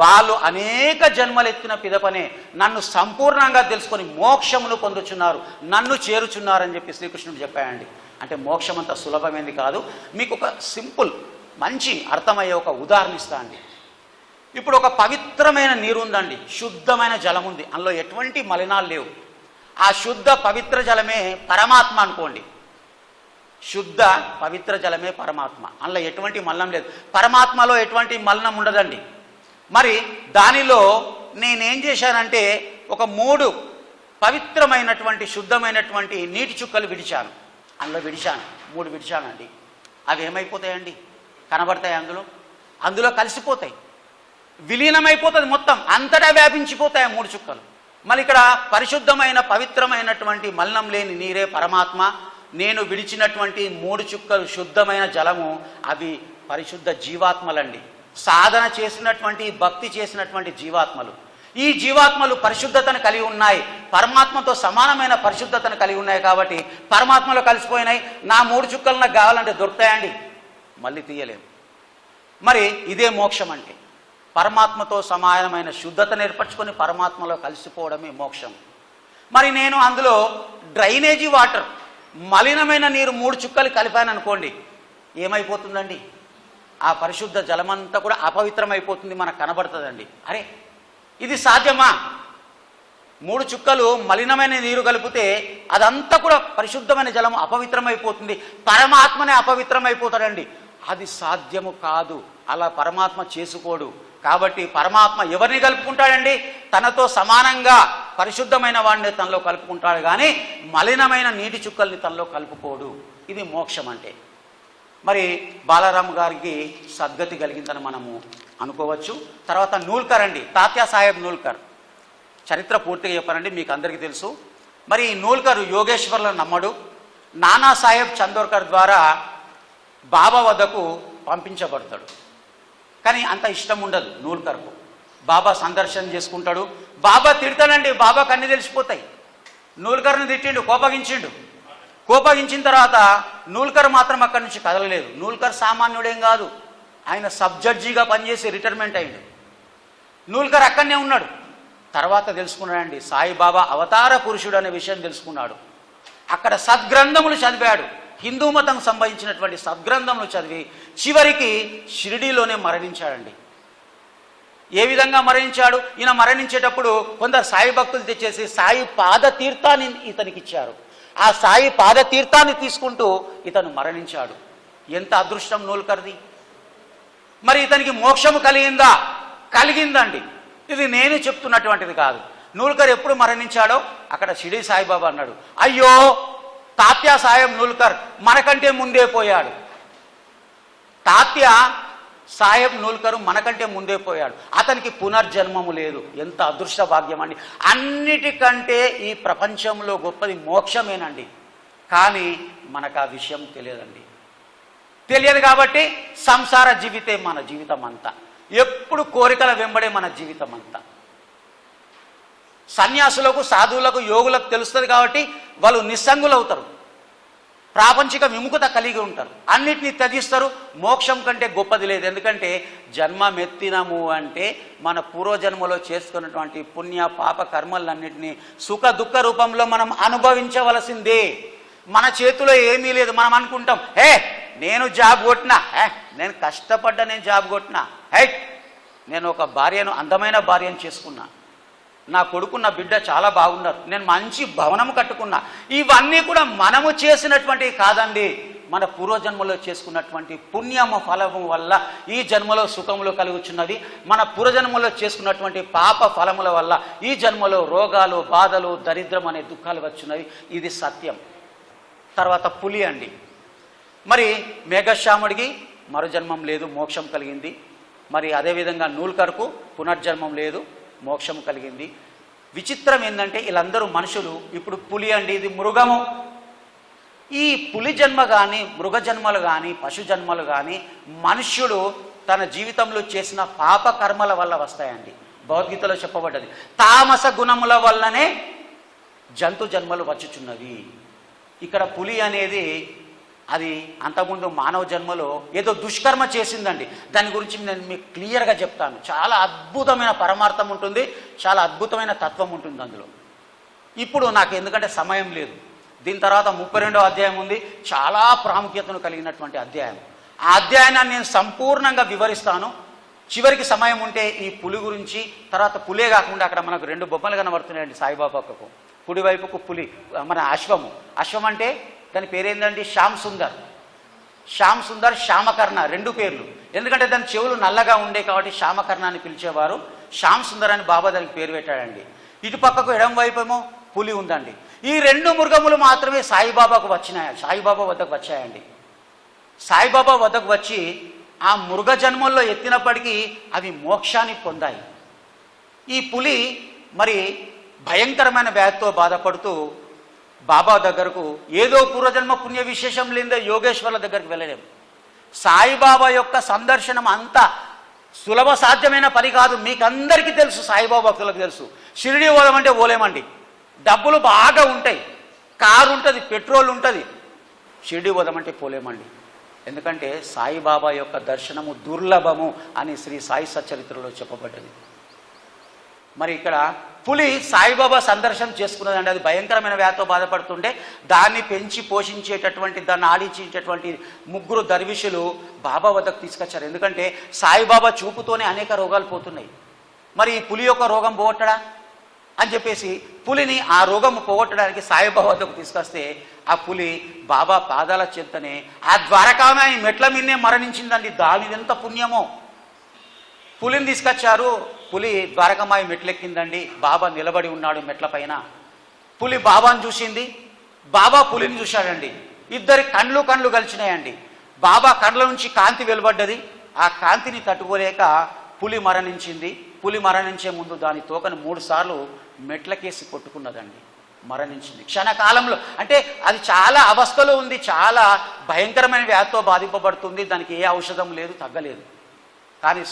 వాళ్ళు అనేక జన్మలు ఎత్తిన పిదపనే నన్ను సంపూర్ణంగా తెలుసుకొని మోక్షమును పొందుచున్నారు, నన్ను చేరుచున్నారని చెప్పి శ్రీకృష్ణుడు చెప్పాడండి. అంటే మోక్షం అంత సులభమైంది కాదు. మీకు ఒక సింపుల్ మంచి అర్థమయ్యే ఒక ఉదాహరణ ఇస్తా అండి. ఇప్పుడు ఒక పవిత్రమైన నీరు ఉందండి, శుద్ధమైన జలం ఉంది, అందులో ఎటువంటి మలినాలు లేవు. ఆ శుద్ధ పవిత్ర జలమే పరమాత్మ అనుకోండి. శుద్ధ పవిత్ర జలమే పరమాత్మ, అందులో ఎటువంటి మలినం లేదు. పరమాత్మలో ఎటువంటి మలినం ఉండదండి. మరి దానిలో నేనేం చేశానంటే ఒక 3 పవిత్రమైనటువంటి శుద్ధమైనటువంటి నీటి చుక్కలు విడిచాను. అందులో 3 విడిచానండి. అవి ఏమైపోతాయండి? కనబడతాయి, అందులో కలిసిపోతాయి, విలీనమైపోతుంది, మొత్తం అంతటా వ్యాపించిపోతాయి 3 చుక్కలు. మళ్ళీ ఇక్కడ పరిశుద్ధమైన పవిత్రమైనటువంటి మలినం లేని నీరే పరమాత్మ, నేను విడిచినటువంటి 3 చుక్కలు శుద్ధమైన జలము, అవి పరిశుద్ధ జీవాత్మలండి. సాధన చేసినటువంటి భక్తి చేసినటువంటి జీవాత్మలు. ఈ జీవాత్మలు పరిశుద్ధతను కలిగి ఉన్నాయి, పరమాత్మతో సమానమైన పరిశుద్ధతను కలిగి ఉన్నాయి. కాబట్టి పరమాత్మలో కలిసిపోయినాయి. నా 3 చుక్కలు నాకు కావాలంటే దొరుకుతాయండి? మళ్ళీ తీయలేము. మరి ఇదే మోక్షం అంటే, పరమాత్మతో సమానమైన శుద్ధతను ఏర్పరచుకొని పరమాత్మలో కలిసిపోవడమే మోక్షం. మరి నేను అందులో డ్రైనేజీ వాటర్, మలినమైన నీరు 3 చుక్కలు కలిపాను అనుకోండి, ఏమైపోతుందండి? ఆ పరిశుద్ధ జలమంతా కూడా అపవిత్రమైపోతుంది, మనకు కనబడుతుందండి. అరే ఇది సాధ్యమా? 3 చుక్కలు మలినమైన నీరు కలిపితే అదంతా కూడా పరిశుద్ధమైన జలం అపవిత్రమైపోతుంది, పరమాత్మనే అపవిత్రమైపోతాడండి. అది సాధ్యము కాదు, అలా పరమాత్మ చేసుకోడు. కాబట్టి పరమాత్మ ఎవరిని కలుపుకుంటాడండి? తనతో సమానంగా పరిశుద్ధమైన వాడిని తనలో కలుపుకుంటాడు, కానీ మలినమైన నీటి చుక్కల్ని తనలో కలుపుకోడు. ఇది మోక్షం అంటే. మరి బాలారాం గారికి సద్గతి కలిగిందని మనము అనుకోవచ్చు. తర్వాత నూల్కర్ అండి, తాత్యా సాహెబ్ నూల్కర్ చరిత్ర పూర్తిగా చెప్పానండి, మీకు అందరికీ తెలుసు. మరి నూల్కర్ యోగేశ్వర్లను నమ్మడు. నానా సాహెబ్ చందోర్కర్ ద్వారా బాబా వద్దకు పంపించబడతాడు. కానీ అంత ఇష్టం ఉండదు నూల్కర్కు. బాబా సందర్శన చేసుకుంటాడు, బాబా తిడతాడండి, బాబాకు అన్నీ తెలిసిపోతాయి. నూల్కర్ని తిట్టిండు, కోపగించిన తర్వాత నూల్కర్ మాత్రం అక్కడి నుంచి కదలలేదు. నూల్కర్ సామాన్యుడేం కాదు, ఆయన సబ్ జడ్జిగా పనిచేసి రిటైర్మెంట్ అయిండు. నూల్కర్ అక్కడనే ఉన్నాడు. తర్వాత తెలుసుకున్నాడండి, సాయిబాబా అవతార పురుషుడు అనే విషయం తెలుసుకున్నాడు. అక్కడ సద్గ్రంథములు చదివాడు, హిందూ మతం సంబంధించినటువంటి సద్గ్రంథములు చదివి చివరికి షిరిడీలోనే మరణించాడండి. ఏ విధంగా మరణించాడు? ఈయన మరణించేటప్పుడు కొందరు సాయి భక్తులు తెచ్చేసి సాయి పాద తీర్థాన్ని ఇతనికి ఇచ్చారు. ఆ సాయి పాద తీర్థాన్ని తీసుకుంటూ ఇతను మరణించాడు. ఎంత అదృష్టం నూల్కర్ది! మరి ఇతనికి మోక్షము కలిగిందా? కలిగిందండి. ఇది నేను చెప్తున్నటువంటిది కాదు. నూల్కర్ ఎప్పుడు మరణించాడో అక్కడ షిరిడి సాయిబాబా అన్నాడు, అయ్యో తాత్యా సాహెబ్ నూల్కర్ మనకంటే ముందే పోయాడు. తాత్యా సాహెబ్ నూల్కర్ మనకంటే ముందే పోయాడు, అతనికి పునర్జన్మము లేదు. ఎంత అదృష్ట భాగ్యం అండి! అన్నిటికంటే ఈ ప్రపంచంలో గొప్పది మోక్షమేనండి. కానీ మనకు ఆ విషయం తెలియదండి. తెలియదు కాబట్టి సంసార జీవితే మన జీవితం అంతా, ఎప్పుడు కోరికల వెంబడే మన జీవితం అంతా. సన్యాసులకు, సాధువులకు, యోగులకు తెలుస్తుంది కాబట్టి వాళ్ళు నిస్సంగులు అవుతారు, ప్రాపంచిక విముఖత కలిగి ఉంటారు, అన్నిటినీ త్యజిస్తారు. మోక్షం కంటే గొప్పది లేదు. ఎందుకంటే జన్మమెత్తినము అంటే మన పూర్వజన్మలో చేసుకున్నటువంటి పుణ్య పాప కర్మలన్నింటినీ సుఖ దుఃఖ రూపంలో మనం అనుభవించవలసిందే. మన చేతిలో ఏమీ లేదు. మనం అనుకుంటాం, నేను జాబ్ కొట్టినా, నేను కష్టపడ్డా, నేను జాబ్ కొట్టినా, నేను ఒక భార్యను, అందమైన భార్యను చేసుకున్నా, నా కొడుకు నా బిడ్డ చాలా బాగున్నారు, నేను మంచి భవనము కట్టుకున్నా. ఇవన్నీ కూడా మనము చేసినటువంటివి కాదండి, మన పూర్వజన్మలో చేసుకున్నటువంటి పుణ్యము ఫలము వల్ల ఈ జన్మలో సుఖములు కలుగుచున్నది. మన పూర్వజన్మలో చేసుకున్నటువంటి పాప ఫలముల వల్ల ఈ జన్మలో రోగాలు, బాధలు, దరిద్రం అనే దుఃఖాలు వచ్చున్నవి. ఇది సత్యం. తర్వాత పులి అండి. మరి మేఘశ్యాముడికి మరుజన్మం లేదు, మోక్షం కలిగింది. మరి అదేవిధంగా నూల్కర్కు పునర్జన్మం లేదు, మోక్షం కలిగింది. విచిత్రం ఏంటంటే వీళ్ళందరూ మనుషులు. ఇప్పుడు పులి అండి, ఇది మృగము. ఈ పులి జన్మ కానీ, మృగ జన్మలు కానీ, పశు జన్మలు కానీ మనుష్యుడు తన జీవితంలో చేసిన పాప కర్మల వల్ల వస్తాయండి. భగవద్గీతలో చెప్పబడ్డది, తామస గుణముల వల్లనే జంతు జన్మలు వచ్చుచున్నవి. ఇక్కడ పులి అనేది అది అంతకుముందు మానవ జన్మలో ఏదో దుష్కర్మ చేసిందండి. దాని గురించి నేను మీకు క్లియర్గా చెప్తాను. చాలా అద్భుతమైన పరమార్థం ఉంటుంది, చాలా అద్భుతమైన తత్వం ఉంటుంది అందులో. ఇప్పుడు నాకు ఎందుకంటే సమయం లేదు. దీని తర్వాత 32వ అధ్యాయం ఉంది, చాలా ప్రాముఖ్యతను కలిగినటువంటి అధ్యాయం. ఆ అధ్యాయాన్ని నేను సంపూర్ణంగా వివరిస్తాను. చివరికి సమయం ఉంటే ఈ పులి గురించి, తర్వాత పులే కాకుండా అక్కడ మనకు 2 బొమ్మలు కనబడుతున్నాయండి సాయిబాబాకు. కుడివైపుకు పులి, మన అశ్వము. అశ్వం అంటే దాని పేరేందండి? శ్యామ్ సుందర్. శ్యామ్ సుందర్, శ్యామకర్ణ, 2 పేర్లు. ఎందుకంటే దాని చెవులు నల్లగా ఉండే కాబట్టి శ్యామకర్ణ అని పిలిచేవారు. శ్యామ్ సుందర్ అని బాబా దానికి పేరు పెట్టాడండి. ఇటు పక్కకు ఎడం వైపేమో పులి ఉందండి. ఈ 2 మృగములు మాత్రమే సాయిబాబాకు వచ్చినాయి, సాయిబాబా వద్దకు వచ్చాయండి. సాయిబాబా వద్దకు వచ్చి ఆ మృగ జన్మల్లో ఎత్తినప్పటికీ అవి మోక్షాన్ని పొందాయి. ఈ పులి మరి భయంకరమైన వ్యాధితో బాధపడుతూ బాబా దగ్గరకు ఏదో పూర్వజన్మ పుణ్య విశేషం లేదే యోగేశ్వర్ల దగ్గరికి వెళ్ళలేము. సాయిబాబా యొక్క సందర్శనం అంత సులభ సాధ్యమైన పని కాదు. మీకు అందరికీ తెలుసు, సాయిబాబా భక్తులకు తెలుసు. షిరిడి పోదామంటే పోలేమండి, డబ్బులు బాగా ఉంటాయి, కారు ఉంటుంది, పెట్రోల్ ఉంటుంది. షిరిడి పోదామంటే పోలేమండి, ఎందుకంటే సాయిబాబా యొక్క దర్శనము దుర్లభము అని శ్రీ సాయి సచ్చరిత్రలో చెప్పబడ్డది. మరి ఇక్కడ పులి సాయిబాబా సందర్శనం చేసుకున్నదండి. అది భయంకరమైన వ్యాధితో బాధపడుతుంటే దాన్ని పెంచి పోషించేటటువంటి, దాన్ని ఆడించేటటువంటి 3 దర్విషులు బాబా వద్దకు తీసుకొచ్చారు. ఎందుకంటే సాయిబాబా చూపుతోనే అనేక రోగాలు పోతున్నాయి. మరి ఈ పులి యొక్క రోగం పోగొట్టడా అని చెప్పేసి పులిని ఆ రోగం పోగొట్టడానికి సాయిబాబా వద్దకు తీసుకొస్తే ఆ పులి బాబా పాదాల చెంతనే ఆ ద్వారకామాయి మెట్ల మీదనే మరణించిందండి. దానిదెంత పుణ్యమో. పులిని తీసుకొచ్చారు, పులి ద్వారకమాయి మెట్లెక్కిందండి. బాబా నిలబడి ఉన్నాడు మెట్ల పైన. పులి బాబాను చూసింది, బాబా పులిని చూశాడండి. ఇద్దరి కళ్ళు కలిసినాయండి. బాబా కళ్ళ నుంచి కాంతి వెలువడ్డది. ఆ కాంతిని తట్టుకోలేక పులి మరణించింది. పులి మరణించే ముందు దాని తోకను 3 సార్లు మెట్లకేసి కొట్టుకున్నదండి, మరణించింది క్షణకాలంలో. అంటే అది చాలా అవస్థలో ఉంది, చాలా భయంకరమైన వ్యాధితో బాధింపబడుతుంది. దానికి ఏ ఔషధం లేదు, తగ్గలేదు. కానీ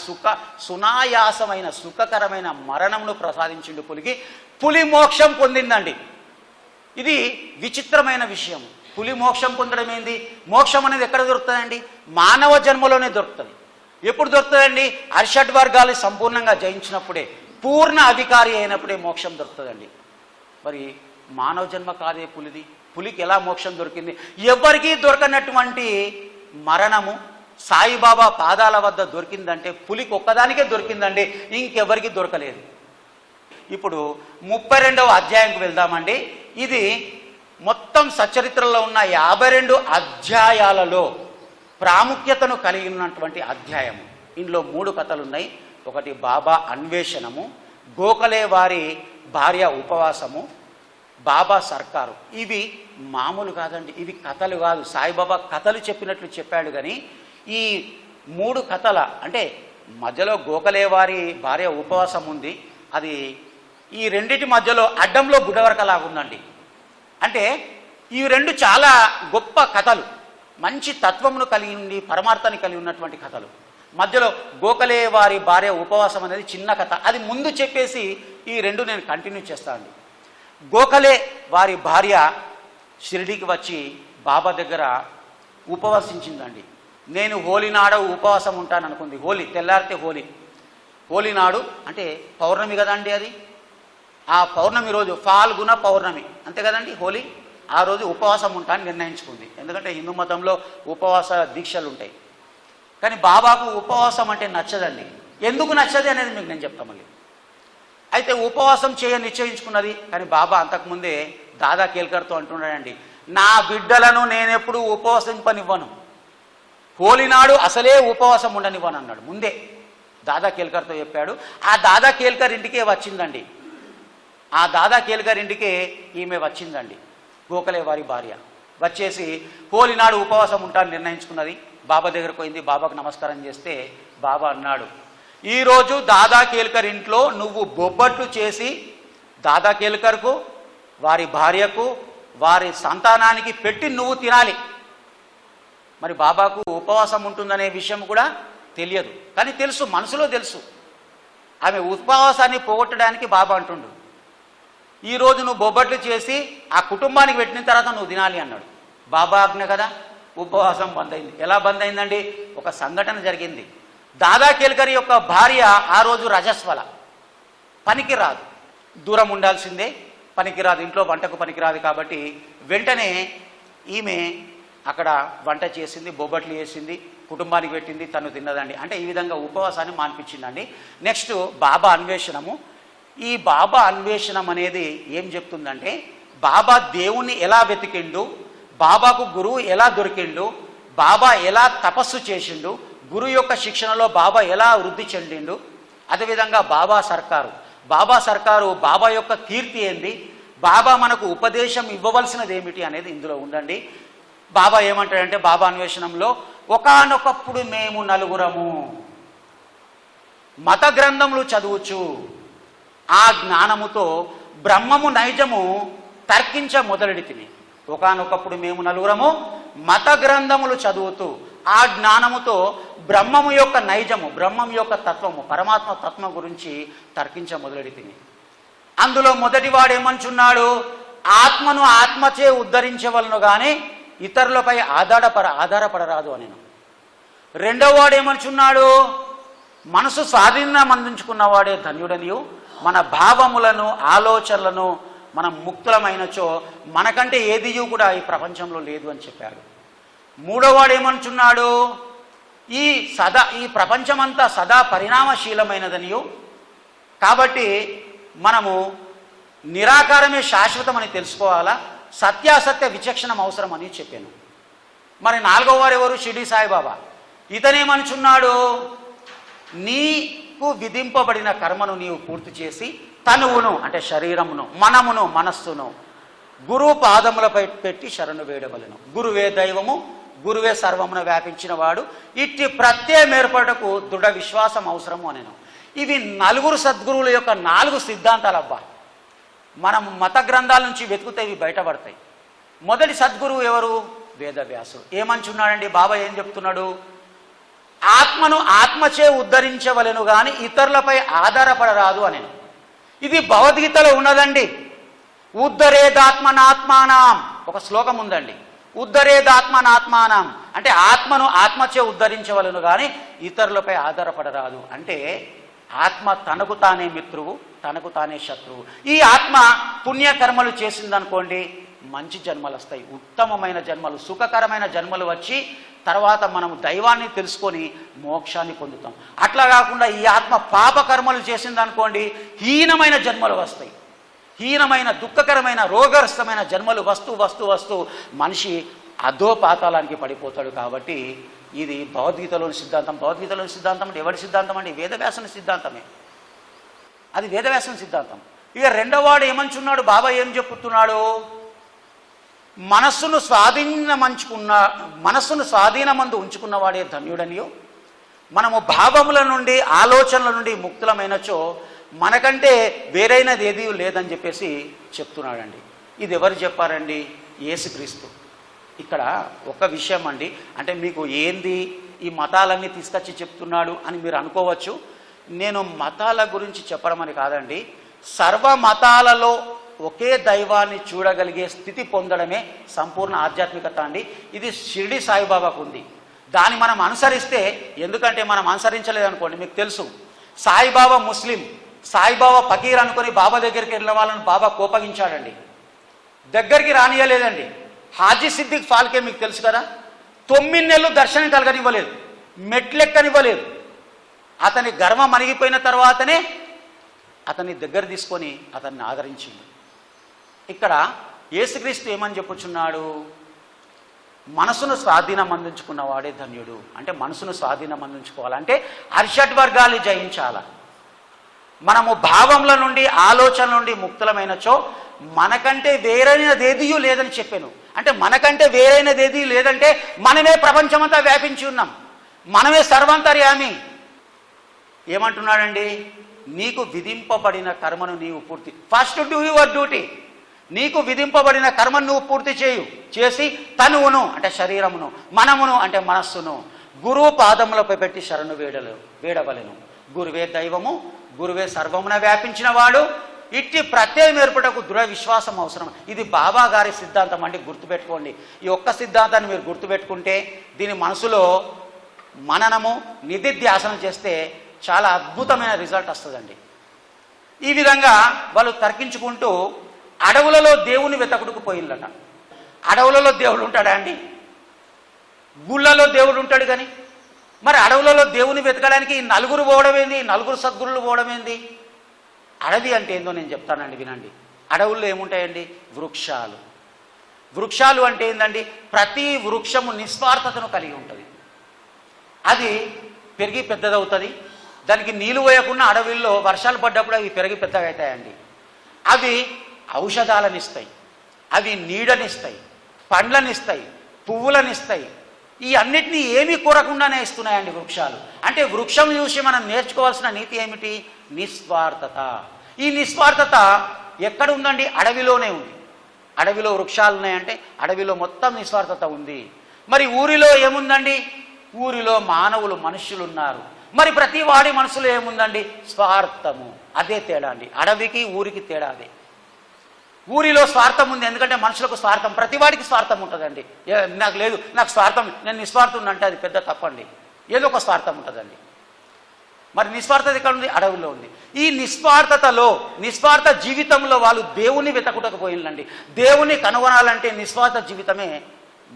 సునాయాసమైన సుఖకరమైన మరణమును ప్రసాదించిండు పులికి. పులి మోక్షం పొందిందండి. ఇది విచిత్రమైన విషయం. పులి మోక్షం పొందడం ఏంది? మోక్షం అనేది ఎక్కడ దొరుకుతుందండి? మానవ జన్మలోనే దొరుకుతుంది. ఎప్పుడు దొరుకుతుందండి? అరిషడ్ వర్గాలు సంపూర్ణంగా జయించినప్పుడే, పూర్ణ అధికారి అయినప్పుడే మోక్షం దొరుకుతుందండి. మరి మానవ జన్మ కాదే పులిది. పులికి ఎలా మోక్షం దొరికింది? ఎవరికీ దొరకనటువంటి మరణము సాయిబాబా పాదాల వద్ద దొరికిందంటే పులికి ఒక్కదానికే దొరికిందండి, ఇంకెవరికి దొరకలేదు. ఇప్పుడు 32వ అధ్యాయంకి వెళ్దామండి. ఇది మొత్తం సచ్చరిత్రలో ఉన్న 52 అధ్యాయాలలో ప్రాముఖ్యతను కలిగి ఉన్నటువంటి అధ్యాయము. ఇందులో 3 కథలు ఉన్నాయి. ఒకటి బాబా అన్వేషణము, గోఖలే వారి భార్య ఉపవాసము, బాబా సర్కారు. ఇవి మామూలు కాదండి, ఇవి కథలు కాదు. సాయిబాబా కథలు చెప్పినట్లు చెప్పాడు. కానీ ఈ 3 కథల అంటే మధ్యలో గోఖలే వారి భార్య ఉపవాసం ఉంది. అది ఈ రెండిటి మధ్యలో అడ్డంలో గుడవరకలాగుందండి. అంటే ఈ 2 చాలా గొప్ప కథలు, మంచి తత్వమును కలిగి ఉండి పరమార్థాన్ని కలిగి ఉన్నటువంటి కథలు. మధ్యలో గోఖలే వారి భార్య ఉపవాసం అనేది చిన్న కథ. అది ముందు చెప్పేసి ఈ 2 నేను కంటిన్యూ చేస్తాను. గోఖలే వారి భార్య షిరిడీకి వచ్చి బాబా దగ్గర ఉపవసించిందండి. నేను హోలీ నాడు ఉపవాసం ఉంటాను అనుకుంది. హోలీ తెల్లారితే హోలీ నాడు అంటే పౌర్ణమి కదండి. అది ఆ పౌర్ణమి రోజు ఫాల్గుణ పౌర్ణమి అంతే కదండి హోలీ. ఆ రోజు ఉపవాసం ఉంటానని నిర్ణయించుకుంది. ఎందుకంటే హిందూ మతంలో ఉపవాస దీక్షలు ఉంటాయి. కానీ బాబాకు ఉపవాసం అంటే నచ్చదండి. ఎందుకు నచ్చది అనేది మీకు నేను చెప్తాను మళ్ళీ. అయితే ఉపవాసం నిశ్చయించుకున్నది. కానీ బాబా అంతకుముందే దాదా కేల్కర్తో అంటున్నాడండి, నా బిడ్డలను నేనెప్పుడు ఉపవాసింపనివ్వను, హోలీ నాడు అసలే ఉపవాసం ఉండనివ్వను అన్నాడు ముందే. దాదా కేల్కర్తో చెప్పాడు. ఆ దాదా కేల్కర్ ఇంటికే వచ్చిందండి. ఆ దాదా కేల్కర్ ఇంటికే ఈమె వచ్చిందండి, గోఖలే వారి భార్య. వచ్చేసి హోలీ నాడు ఉపవాసం ఉంటాను నిర్ణయించుకున్నది. బాబా దగ్గరకు పోయింది. బాబాకు నమస్కారం చేస్తే బాబా అన్నాడు, ఈరోజు దాదా కేల్కర్ ఇంట్లో నువ్వు బొబ్బట్లు చేసి దాదా కేల్కర్కు, వారి భార్యకు, వారి సంతానానికి పెట్టి నువ్వు తినాలి. మరి బాబాకు ఉపవాసం ఉంటుందనే విషయం కూడా తెలియదు, కానీ తెలుసు, మనసులో తెలుసు. ఆమె ఉపవాసాన్ని పోగొట్టడానికి బాబా అంటుండు, ఈరోజు నువ్వు బొబ్బట్లు చేసి ఆ కుటుంబానికి పెట్టిన తర్వాత నువ్వు తినాలి అన్నాడు. బాబా ఆజ్ఞ కదా, ఉపవాసం బంద్ అయింది. ఎలా బంద్ అయిందండి? ఒక సంఘటన జరిగింది. దాదా కేల్కర్ యొక్క భార్య ఆ రోజు రజస్వల, పనికి రాదు, దూరం ఉండాల్సిందే, పనికిరాదు, ఇంట్లో వంటకు పనికిరాదు. కాబట్టి వెంటనే ఈమె అక్కడ వంట చేసింది, బొబ్బట్లు చేసింది, కుటుంబానికి పెట్టింది, తను తిన్నదండి. అంటే ఈ విధంగా ఉపవాసాన్ని మాన్పించిందండి. నెక్స్ట్ బాబా అన్వేషణము. ఈ బాబా అన్వేషణం అనేది ఏం చెప్తుందంటే, బాబా దేవుణ్ణి ఎలా వెతికిండు, బాబాకు గురువు ఎలా దొరికిండు, బాబా ఎలా తపస్సు చేసిండు, గురువు యొక్క శిక్షణలో బాబా ఎలా వృద్ధి చెందిండు, అదేవిధంగా బాబా సర్కారు, బాబా యొక్క కీర్తి ఏంది, బాబా మనకు ఉపదేశం ఇవ్వవలసినది ఏమిటి అనేది ఇందులో ఉందండి. బాబా ఏమంటాడంటే బాబా అన్వేషణంలో, ఒకానొకప్పుడు మేము నలుగురము మత గ్రంథములు చదువుచు ఆ జ్ఞానముతో బ్రహ్మము నైజము తర్కించ మొదలెడితిని. ఒకానొకప్పుడు మేము నలుగురము మత గ్రంథములు చదువుతూ ఆ జ్ఞానముతో బ్రహ్మము యొక్క నైజము, బ్రహ్మం యొక్క తత్వము, పరమాత్మ తత్వం గురించి తర్కించ మొదలెడితిని. అందులో మొదటివాడు ఏమంచున్నాడు, ఆత్మను ఆత్మచే ఉద్ధరించవలను కానీ ఇతరులపై ఆధారపడరాదు అని. రెండవ వాడు ఏమంచున్నాడు, మనసు స్వాధీనం అందించుకున్నవాడే ధన్యుడనియు, మన భావములను ఆలోచనలను మనం ముక్తులమైనచో మనకంటే ఏదియు కూడా ఈ ప్రపంచంలో లేదు అని చెప్పాడు. మూడోవాడు ఏమంటున్నాడు, ఈ ప్రపంచమంతా సదా పరిణామశీలమైనదనియు, కాబట్టి మనము నిరాకారమే శాశ్వతమని తెలుసుకోవాలా, సత్యాసత్య విచక్షణం అవసరం అని చెప్పాను. మరి నాలుగవ వారు ఎవరు, షిరిడి సాయిబాబా. ఇతనేమనుచున్నాడు, నీకు విధింపబడిన కర్మను నీవు పూర్తి చేసి తనువును అంటే శరీరమును, మనమును మనస్సును గురువు పాదములపై పెట్టి శరణు వేడవలెను. గురువే దైవము, గురువే సర్వమును వ్యాపించిన వాడు, ఇట్టి ప్రత్యయం ఏర్పడటకు దృఢ విశ్వాసం అవసరము అనెను. ఇవి నలుగురు సద్గురువుల యొక్క 4 సిద్ధాంతాలు. అబ్బా, మనం మత గ్రంథాల నుంచి వెతుకుతే ఇవి బయటపడతాయి. మొదటి సద్గురువు ఎవరు, వేదవ్యాసుడు. ఏమంటున్నాడండి బాబా, ఏం చెప్తున్నాడు, ఆత్మను ఆత్మచే ఉద్ధరించవలెను కానీ ఇతరులపై ఆధారపడరాదు అని. ఇది భగవద్గీతలో ఉన్నదండి. ఉద్ధరేదాత్మనాత్మానం ఒక శ్లోకం ఉందండి. ఉద్ధరేదాత్మనాత్మానం అంటే ఆత్మను ఆత్మచే ఉద్ధరించవలను కానీ ఇతరులపై ఆధారపడరాదు. అంటే ఆత్మ తనకు తానే మిత్రువు, తనకు తానే శత్రువు. ఈ ఆత్మ పుణ్యకర్మలు చేసిందనుకోండి, మంచి జన్మలు వస్తాయి, ఉత్తమమైన జన్మలు, సుఖకరమైన జన్మలు వచ్చి తర్వాత మనం దైవాన్ని తెలుసుకొని మోక్షాన్ని పొందుతాం. అట్లా కాకుండా ఈ ఆత్మ పాపకర్మలు చేసిందనుకోండి, హీనమైన జన్మలు వస్తాయి, హీనమైన దుఃఖకరమైన రోగగ్రస్తమైన జన్మలు వస్తూ మనిషి అధోపాతాళానికి పడిపోతాడు. కాబట్టి ఇది భగవద్గీతలోని సిద్ధాంతం. భగవద్గీతలోని సిద్ధాంతం అంటే ఎవరి సిద్ధాంతం అండి, వేదవ్యాసుని సిద్ధాంతమే. అది వేదవ్యాసుని సిద్ధాంతం. ఇక రెండోవాడు ఏమంచున్నాడు, బాబా ఏం చెప్పుతున్నాడు, మనస్సును స్వాధీనమందు ఉంచుకున్నవాడే ధన్యుడనియో, మనము భావముల నుండి ఆలోచనల నుండి ముక్తులమైనచో మనకంటే వేరైనది ఏదీ లేదని చెప్పేసి చెప్తున్నాడండి. ఇది ఎవరు చెప్పారండి, యేసుక్రీస్తు. ఇక్కడ ఒక విషయం అండి, అంటే మీకు ఏంది ఈ మతాలన్నీ తీసుకొచ్చి చెప్తున్నాడు అని మీరు అనుకోవచ్చు. నేను మతాల గురించి చెప్పడం అని కాదండి, సర్వ మతాలలో ఒకే దైవాన్ని చూడగలిగే స్థితి పొందడమే సంపూర్ణ ఆధ్యాత్మికత అండి. ఇది షిరిడి సాయిబాబాకు ఉంది. దాన్ని మనం అనుసరిస్తే, ఎందుకంటే మనం అనుసరించలేదనుకోండి, మీకు తెలుసు సాయిబాబా ముస్లిం, సాయిబాబా ఫకీర్ అనుకుని బాబా దగ్గరికి వెళ్ళిన వాళ్ళని బాబా కోపగించాడండి, దగ్గరికి రానియలేదండి. హాజీ సిద్దిక్ ఫాల్కే మీకు తెలుసు కదా, 9 నెలలు దర్శనం కలగనివ్వలేదు, మెట్లెక్కనివ్వలేదు. అతని గర్వం అణిగిపోయిన తర్వాతనే అతన్ని దగ్గర తీసుకొని అతన్ని ఆదరించింది. ఇక్కడ యేసుక్రీస్తు ఏమని చెప్పుచున్నాడు, మనసును స్వాధీనం అందించుకున్నవాడే ధన్యుడు. అంటే మనసును స్వాధీనం అందించుకోవాలంటే అరిషడ్ వర్గాలు జయించాల. మనము భావముల నుండి ఆలోచనల నుండి ముక్తులమైనచో మనకంటే వేరైనదేదీ లేదని చెప్పాను. అంటే మనకంటే వేరైనదేదీ లేదంటే మనమే ప్రపంచమంతా వ్యాపించి ఉన్నాం, మనమే సర్వాంతర్యామి. ఏమంటున్నాడండి, నీకు విధింపబడిన కర్మను నీవు పూర్తి, ఫస్ట్ డూ యువర్ డ్యూటీ. నీకు విధింపబడిన కర్మను నువ్వు పూర్తి చేసి తనువును అంటే శరీరమును, మనమును అంటే మనస్సును గురువు పాదములపై పెట్టి శరణు వేడవలెను. గురువే దైవము, గురువే సర్వమున వ్యాపించిన వాడు, ఇట్టి ప్రత్యయం ఏర్పడకు దృఢ విశ్వాసం అవసరం. ఇది బాబా గారి సిద్ధాంతం అండి, గుర్తుపెట్టుకోండి. ఈ ఒక్క సిద్ధాంతాన్ని మీరు గుర్తుపెట్టుకుంటే, దీని మనసులో మననము నిధిధ్యాసనం చేస్తే చాలా అద్భుతమైన రిజల్ట్ వస్తుందండి. ఈ విధంగా వాళ్ళు తర్కించుకుంటూ అడవులలో దేవుని వెతకుడుకు పోయిందట. అడవులలో దేవుడు ఉంటాడా అండి, గుళ్ళలో దేవుడు ఉంటాడు కానీ, మరి అడవులలో దేవుని వెతకడానికి ఈ నలుగురు పోవడం ఏంది, నలుగురు సద్గురులు పోవడం ఏంది? అడవి అంటే ఏందో నేను చెప్తానండి, వినండి. అడవుల్లో ఏముంటాయండి, వృక్షాలు. వృక్షాలు అంటే ఏందండి, ప్రతి వృక్షము నిస్వార్థతను కలిగి ఉంటుంది. అది పెరిగి పెద్దదవుతుంది. దానికి నీళ్ళు పోయకుండా అడవిల్లో వర్షాలు పడ్డప్పుడు అవి పెరిగి పెద్దగా అవుతాయండి. అవి ఔషధాలను ఇస్తాయి, అవి నీడనిస్తాయి, పండ్లనిస్తాయి, పువ్వులనిస్తాయి. ఈ అన్నిటినీ ఏమీ కోరకుండానే ఇస్తున్నాయండి వృక్షాలు. అంటే వృక్షం చూసి మనం నేర్చుకోవాల్సిన నీతి ఏమిటి, నిస్వార్థత. ఈ నిస్వార్థత ఎక్కడ ఉందండి? అడవిలోనే ఉంది. అడవిలో వృక్షాలు ఉన్నాయంటే అడవిలో మొత్తం నిస్వార్థత ఉంది. మరి ఊరిలో ఏముందండి? ఊరిలో మానవులు, మనుషులు ఉన్నారు. మరి ప్రతి వాడి మనసులో ఏముందండి? స్వార్థము. అదే తేడా అండి, అడవికి ఊరికి తేడా అదే. ఊరిలో స్వార్థం ఉంది, ఎందుకంటే మనుషులకు స్వార్థం, ప్రతివాడికి స్వార్థం ఉంటుందండి. నాకు లేదు, నాకు స్వార్థం, నేను నిస్వార్థం అంటే అది పెద్ద తప్పండి. ఏదో ఒక స్వార్థం ఉంటుందండి. మరి నిస్వార్థత ఎక్కడ ఉంది? అడవుల్లో ఉంది. ఈ నిస్వార్థతలో, నిస్వార్థ జీవితంలో వాళ్ళు దేవుని వెతకుటకపోయిందండి. దేవుని కనుగొనాలంటే నిస్వార్థ జీవితమే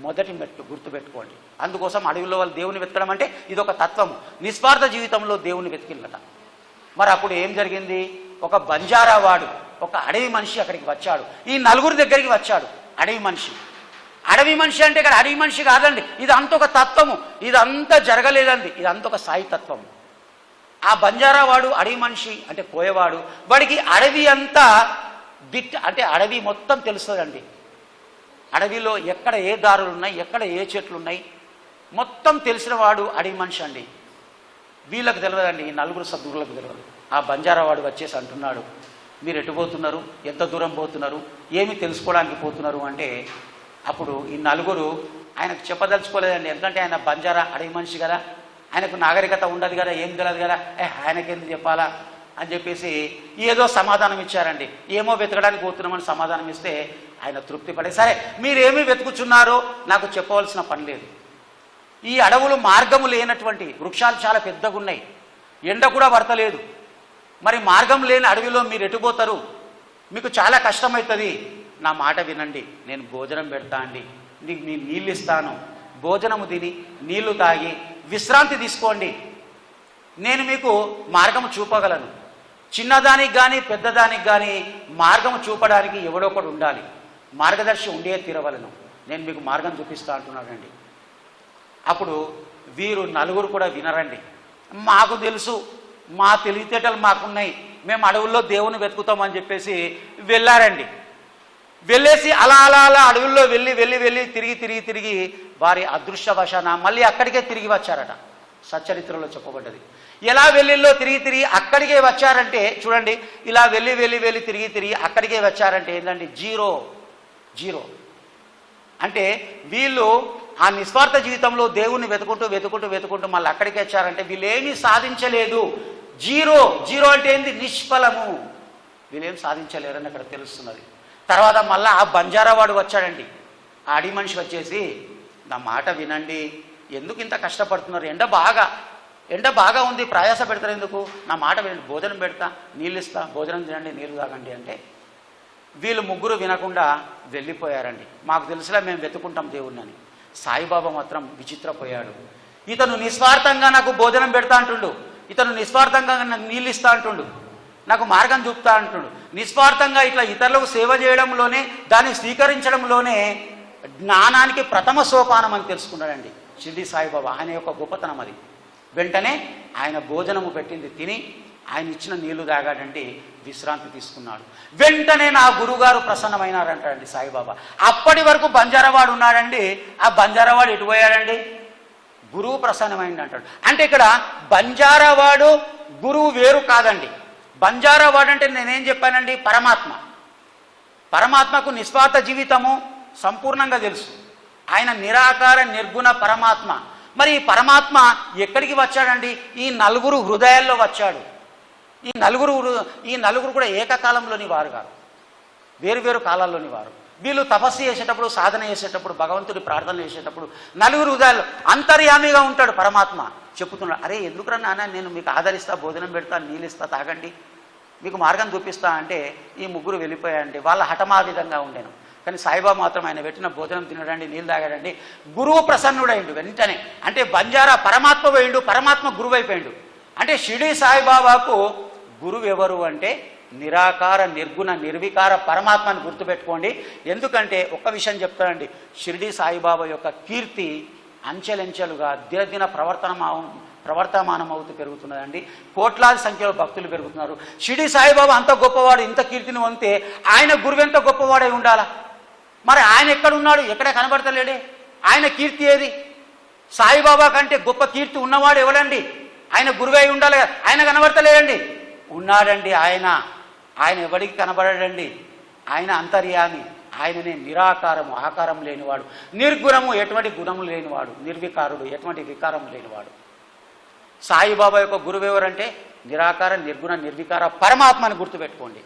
మొదటి మెట్టు, గుర్తుపెట్టుకోండి. అందుకోసం అడవిలో వాళ్ళు దేవుని వెతకడం అంటే ఇది ఒక తత్వము. నిస్వార్థ జీవితంలో దేవుని వెతికిందట. మరి అప్పుడు ఏం జరిగింది? ఒక బంజారా వాడు, ఒక అడవి మనిషి అక్కడికి వచ్చాడు. ఈ నలుగురు దగ్గరికి వచ్చాడు. అడవి మనిషి, అడవి మనిషి అంటే ఇక్కడ అడవి మనిషి కాదండి, ఇదంతా ఒక తత్వము. ఇదంతా జరగలేదండి, ఇదంతా ఒక సాయి తత్వము. ఆ బంజారా వాడు అడవి మనిషి అంటే కోయవాడు, వాడికి అడవి అంతా అంటే అడవి మొత్తం తెలుస్తుందండి. అడవిలో ఎక్కడ ఏ దారులు ఉన్నాయి, ఎక్కడ ఏ చెట్లు ఉన్నాయి మొత్తం తెలిసిన వాడు అడవి మనిషి అండి. వీళ్ళకి తెలియదండి, ఈ నలుగురు సద్గురులకు తెలియదు. ఆ బంజారా వాడు వచ్చేసి అంటున్నాడు, మీరు ఎటు పోతున్నారు, ఎంత దూరం పోతున్నారు, ఏమి తెలుసుకోవడానికి పోతున్నారు అంటే అప్పుడు ఈ నలుగురు ఆయనకు చెప్పదలుచుకోలేదండి. ఎందుకంటే ఆయన బంజారా అడవి మనిషి కదా, ఆయనకు నాగరికత ఉండదు కదా, ఏం తెలియదు కదా, ఆయనకెందుకు చెప్పాలా అని చెప్పేసి ఏదో సమాధానం ఇచ్చారండి. ఏమో వెతకడానికి పోతున్నామని సమాధానం ఇస్తే ఆయన తృప్తి పడే, సరే మీరేమి వెతుకుచున్నారో నాకు చెప్పవలసిన పని లేదు. ఈ అడవులు మార్గము లేనటువంటి వృక్షాలు చాలా పెద్దగా ఉన్నాయి, ఎండ కూడా పడతలేదు. మరి మార్గం లేని అడవిలో మీరు ఎటుపోతారు? మీకు చాలా కష్టమవుతుంది. నా మాట వినండి, నేను భోజనం పెడతా అండి, నీకు నేను నీళ్ళు ఇస్తాను, భోజనము తిని నీళ్లు తాగి విశ్రాంతి తీసుకోండి, నేను మీకు మార్గము చూపగలను. చిన్నదానికి కానీ పెద్దదానికి కానీ మార్గము చూపడానికి ఎవడో ఒకడు ఉండాలి, మార్గదర్శి ఉండే తీరవలను, నేను మీకు మార్గం చూపిస్తా అంటున్నాడండి. అప్పుడు వీరు నలుగురు కూడా వినరండి. మాకు తెలుసు, మా తెలివితేటలు మాకున్నాయి, మేము అడవుల్లో దేవుని వెతుకుతామని చెప్పేసి వెళ్ళారండి. వెళ్ళేసి అలా అలా అలా అడవుల్లో వెళ్ళి వెళ్ళి వెళ్ళి తిరిగి తిరిగి తిరిగి వారి అదృష్టవశాన మళ్ళీ అక్కడికే తిరిగి వచ్చారట. సచ్చరిత్రలో చెప్పబడ్డది. ఎలా వెళ్ళిల్లో తిరిగి తిరిగి అక్కడికే వచ్చారంటే చూడండి, ఇలా వెళ్ళి వెళ్ళి వెళ్ళి తిరిగి తిరిగి అక్కడికే వచ్చారంటే ఏంటంటే జీరో జీరో. అంటే వీళ్ళు ఆ నిస్వార్థ జీవితంలో దేవుణ్ణి వెతుకుంటూ వెతుకుంటూ వెతుకుంటూ మళ్ళీ అక్కడికి వచ్చారంటే వీళ్ళు ఏమీ సాధించలేదు. జీరో జీరో అంటే ఏంది? నిష్ఫలము. వీళ్ళేం సాధించలేరని అక్కడ తెలుస్తున్నది. తర్వాత మళ్ళీ ఆ బంజారా వాడు వచ్చాడండి. ఆ అడవి మనిషి వచ్చేసి, నా మాట వినండి, ఎందుకు ఇంత కష్టపడుతున్నారు, ఎండ బాగా ఉంది, ప్రయాస పెడతారు ఎందుకు, నా మాట వినండి, భోజనం పెడతా, నీళ్ళు ఇస్తా, భోజనం తినండి, నీళ్ళు తాగండి అంటే వీళ్ళు ముగ్గురు వినకుండా వెళ్ళిపోయారండి. మాకు తెలుసులా, మేము వెతుకుంటాం దేవుణ్ణి అని. సాయిబాబా మాత్రం విచిత్రపోయాడు. ఇతను నిస్వార్థంగా నాకు భోజనం పెడతా అంటుండు, ఇతను నిస్వార్థంగా నాకు నీళ్ళు ఇస్తా అంటుండు, నాకు మార్గం చూపుతా అంటుండు, నిస్వార్థంగా ఇట్లా ఇతరులకు సేవ చేయడంలోనే, దాన్ని స్వీకరించడంలోనే జ్ఞానానికి ప్రథమ సోపానం అని తెలుసుకున్నాడండి షిర్డీ సాయిబాబా. ఆయన యొక్క గొప్పతనం అది. వెంటనే ఆయన భోజనము పెట్టింది తిని, ఆయన ఇచ్చిన నీళ్లు తాగాడండి, విశ్రాంతి తీసుకున్నాడు. వెంటనే నా గురుగారు ప్రసన్నమైనారంటాడండి సాయిబాబా. అప్పటి వరకు బంజారావాడు ఉన్నాడండి, ఆ బంజారావాడు ఎటు పోయాడండి? గురువు ప్రసన్నమైంది అంటాడు. అంటే ఇక్కడ బంజారావాడు గురువు వేరు కాదండి. బంజారావాడు అంటే నేనేం చెప్పానండి? పరమాత్మ. పరమాత్మకు నిస్వార్థ జీవితము సంపూర్ణంగా తెలుసు. ఆయన నిరాకార నిర్గుణ పరమాత్మ. మరి ఈ పరమాత్మ ఎక్కడికి వచ్చాడండి? ఈ నలుగురు హృదయాల్లో వచ్చాడు. ఈ నలుగురు కూడా ఏకకాలంలోని వారు కాదు, వేరువేరు కాలాల్లోని వారు. వీళ్ళు తపస్సు చేసేటప్పుడు, సాధన చేసేటప్పుడు, భగవంతుడి ప్రార్థన చేసేటప్పుడు నలుగురు హృదయాల్లో అంతర్యామిగా ఉంటాడు పరమాత్మ. చెప్పుతున్నాడు, అరే ఎందుకురా నాన్న, నేను మీకు ఆదరిస్తా, భోజనం పెడతా, నీళ్ళు ఇస్తా, తాగండి, మీకు మార్గం చూపిస్తా అంటే ఈ ముగ్గురు వెళ్ళిపోయాడండి. వాళ్ళ హఠమా విధంగా ఉండేను. కానీ సాయిబాబా మాత్రం ఆయన పెట్టిన భోజనం తినడండి, నీళ్ళు తాగాడండి. గురువు ప్రసన్నుడైండు వెంటనే. అంటే బంజారా పరమాత్మ పోయిండు, పరమాత్మ గురువు అయిపోయిండు. అంటే షిర్డీ సాయిబాబాకు గురువు ఎవరు అంటే నిరాకార నిర్గుణ నిర్వికార పరమాత్మని గుర్తుపెట్టుకోండి. ఎందుకంటే ఒక్క విషయం చెప్తానండి, షిర్డీ సాయిబాబా యొక్క కీర్తి అంచెలంచెలుగా దినదిన ప్రవర్తమానం అవుతూ పెరుగుతున్నదండి. కోట్లాది సంఖ్యలో భక్తులు పెరుగుతున్నారు. షిర్డీ సాయిబాబా అంత గొప్పవాడు, ఇంత కీర్తిని వంతే ఆయన గురువు ఎంత గొప్పవాడై ఉండాలా? మరి ఆయన ఎక్కడున్నాడు? ఎక్కడ కనబడతలేడే. ఆయన కీర్తి ఏది? సాయిబాబా కంటే గొప్ప కీర్తి ఉన్నవాడు ఎవడండి? ఆయన గురువై ఉండాలి కదా. ఆయన కనబడతలేడండి. ఉన్నాడండి ఆయన. ఆయన ఎవరికి కనబడడండి, ఆయన అంతర్యామి, ఆయననే నిరాకారము, ఆకారం లేనివాడు, నిర్గుణము, ఎటువంటి గుణము లేనివాడు, నిర్వికారుడు, ఎటువంటి వికారం లేనివాడు. సాయిబాబా యొక్క గురువు ఎవరంటే నిరాకార, నిర్గుణ, నిర్వికార పరమాత్మని గుర్తుపెట్టుకోండి.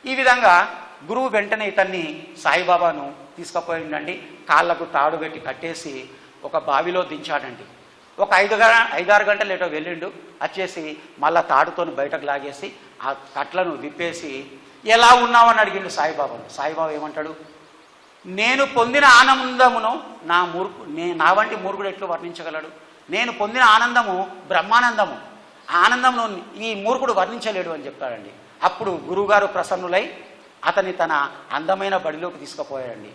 ఈ విధంగా గురువు వెంటనే ఇతన్ని సాయిబాబాను తీసుకుపోయిండండి, కాళ్ళకు తాడు పెట్టి కట్టేసి ఒక బావిలో దించాడండి. ఒక 5-6 గంటలు ఏటో వెళ్ళిండు, వచ్చేసి మళ్ళా తాడుతోని బయటకు లాగేసి ఆ కట్లను విప్పేసి ఎలా ఉన్నావని అడిగిండు సాయిబాబాను. సాయిబాబా ఏమంటాడు, నేను పొందిన ఆనందమును నా వంటి మూర్ఖుడు ఎట్లు వర్ణించగలడు? నేను పొందిన ఆనందము బ్రహ్మానందము, ఆ ఆనందమును ఈ మూర్ఖుడు వర్ణించలేడు అని చెప్తాడండి. అప్పుడు గురువుగారు ప్రసన్నులై అతన్ని తన అందమైన బడిలోకి తీసుకుపోయాడండి.